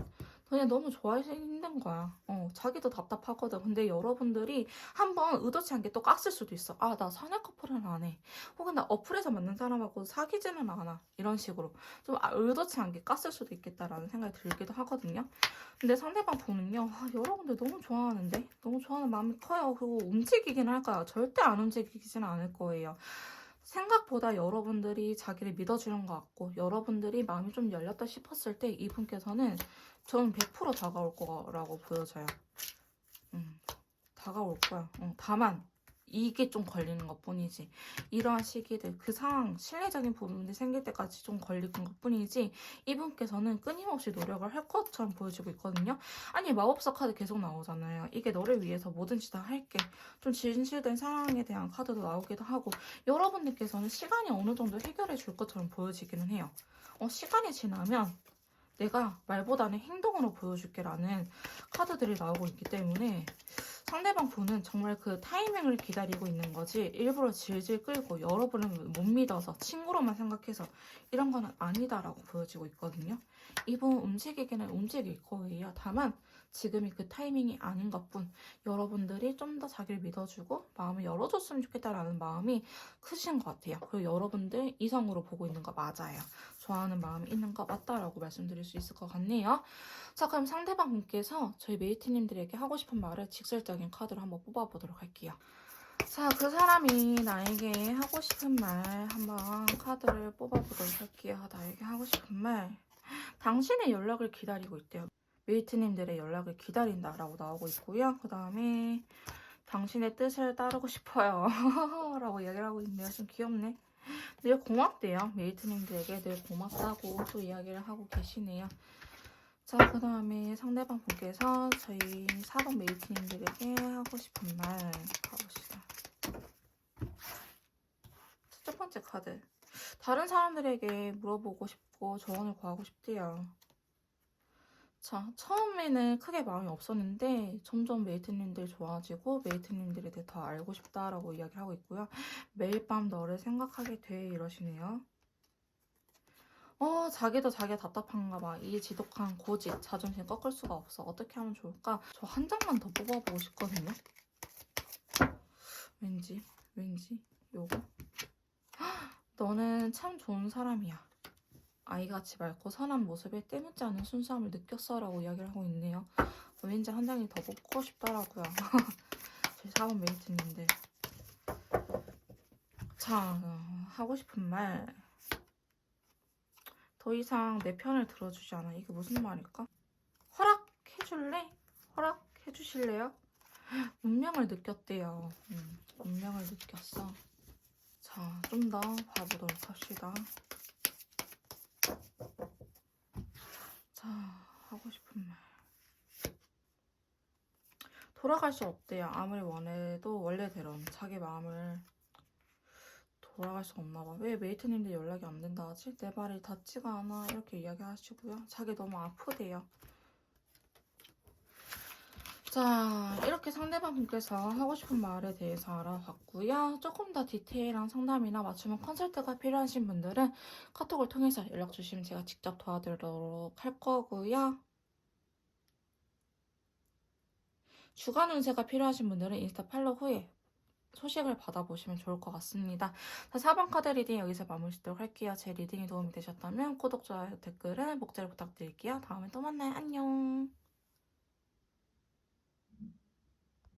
그냥 너무 좋아해서 힘든 거야. 자기도 답답하거든. 근데 여러분들이 한번 의도치 않게 또 깠을 수도 있어. 나 사내 커플은 안 해. 혹은 나 어플에서 만난 사람하고 사귀지는 않아. 이런 식으로. 좀 의도치 않게 깠을 수도 있겠다라는 생각이 들기도 하거든요. 근데 상대방 보는요. 여러분들 너무 좋아하는데? 너무 좋아하는 마음이 커요. 그리고 움직이긴 할까요? 절대 안 움직이지는 않을 거예요. 생각보다 여러분들이 자기를 믿어주는 것 같고 여러분들이 마음이 좀 열렸다 싶었을 때 이분께서는 저는 100% 다가올 거라고 보여져요. 다가올 거야. 다만 이게 좀 걸리는 것 뿐이지. 이러한 시기들, 그 상황, 신뢰적인 부분이 생길 때까지 좀 걸리는 것 뿐이지 이분께서는 끊임없이 노력을 할 것처럼 보여지고 있거든요. 아니 마법사 카드 계속 나오잖아요. 이게 너를 위해서 뭐든지 다 할게. 좀 진실된 사랑에 대한 카드도 나오기도 하고 여러분들께서는 시간이 어느 정도 해결해 줄 것처럼 보여지기는 해요. 시간이 지나면 내가 말보다는 행동으로 보여줄게 라는 카드들이 나오고 있기 때문에 상대방 분은 정말 그 타이밍을 기다리고 있는 거지 일부러 질질 끌고 여러분을 못 믿어서 친구로만 생각해서 이런 거는 아니다라고 보여지고 있거든요. 이분 움직이기는 움직일 거예요. 다만 지금이 그 타이밍이 아닌 것뿐 여러분들이 좀 더 자기를 믿어주고 마음을 열어줬으면 좋겠다라는 마음이 크신 것 같아요. 그리고 여러분들 이성으로 보고 있는 거 맞아요. 좋아하는 마음이 있는 거 맞다라고 말씀드릴 수 있을 것 같네요. 자, 그럼 상대방 분께서 저희 메이트님들에게 하고 싶은 말을 직설적인 카드로 한번 뽑아보도록 할게요. 자, 그 사람이 나에게 하고 싶은 말 한번 카드를 뽑아보도록 할게요. 나에게 하고 싶은 말. 당신의 연락을 기다리고 있대요. 메이트님들의 연락을 기다린다라고 나오고 있고요. 그 다음에 당신의 뜻을 따르고 싶어요. 라고 이야기를 하고 있네요. 좀 귀엽네. 늘 고맙대요. 메이트님들에게 늘 고맙다고 또 이야기를 하고 계시네요. 자, 그 다음에 상대방 분께서 저희 4번 메이트님들에게 하고 싶은 말 가봅시다. 첫 번째 카드. 다른 사람들에게 물어보고 싶고 조언을 구하고 싶대요. 자, 처음에는 크게 마음이 없었는데 점점 메이트님들 좋아지고 메이트님들에 대해 더 알고 싶다라고 이야기를 하고 있고요. 매일 밤 너를 생각하게 돼 이러시네요. 자기도 자기가 답답한가 봐. 이 지독한 고집, 자존심 꺾을 수가 없어. 어떻게 하면 좋을까? 저 한 장만 더 뽑아보고 싶거든요. 왠지 요거. 너는 참 좋은 사람이야. 아이같이 맑고 선한 모습에 때묻지 않은 순수함을 느꼈어 라고 이야기를 하고 있네요. 왠지 한 장이 더 뽑고 싶더라고요. 제 4번 메이트님들. 자, 하고 싶은 말. 더 이상 내 편을 들어주지 않아. 이게 무슨 말일까? 허락해줄래? 허락해주실래요? 운명을 느꼈대요. 운명을 느꼈어. 자, 좀 더 봐보도록 합시다. 자, 하고 싶은 말. 돌아갈 수 없대요. 아무리 원해도 원래대로 자기 마음을 돌아갈 수 없나 봐. 왜 메이트님들 연락이 안 된다 하지? 내 말이 닿지가 않아. 이렇게 이야기하시고요. 자기 너무 아프대요. 자, 이렇게 상대방 분께서 하고 싶은 말에 대해서 알아봤고요. 조금 더 디테일한 상담이나 맞춤형 컨설트가 필요하신 분들은 카톡을 통해서 연락 주시면 제가 직접 도와드리도록 할 거고요. 주간 운세가 필요하신 분들은 인스타 팔로우 후에 소식을 받아보시면 좋을 것 같습니다. 자, 4번 카드 리딩 여기서 마무리 짓도록 할게요. 제 리딩이 도움이 되셨다면 구독, 좋아요, 댓글은 목재를 부탁드릴게요. 다음에 또 만나요. 안녕.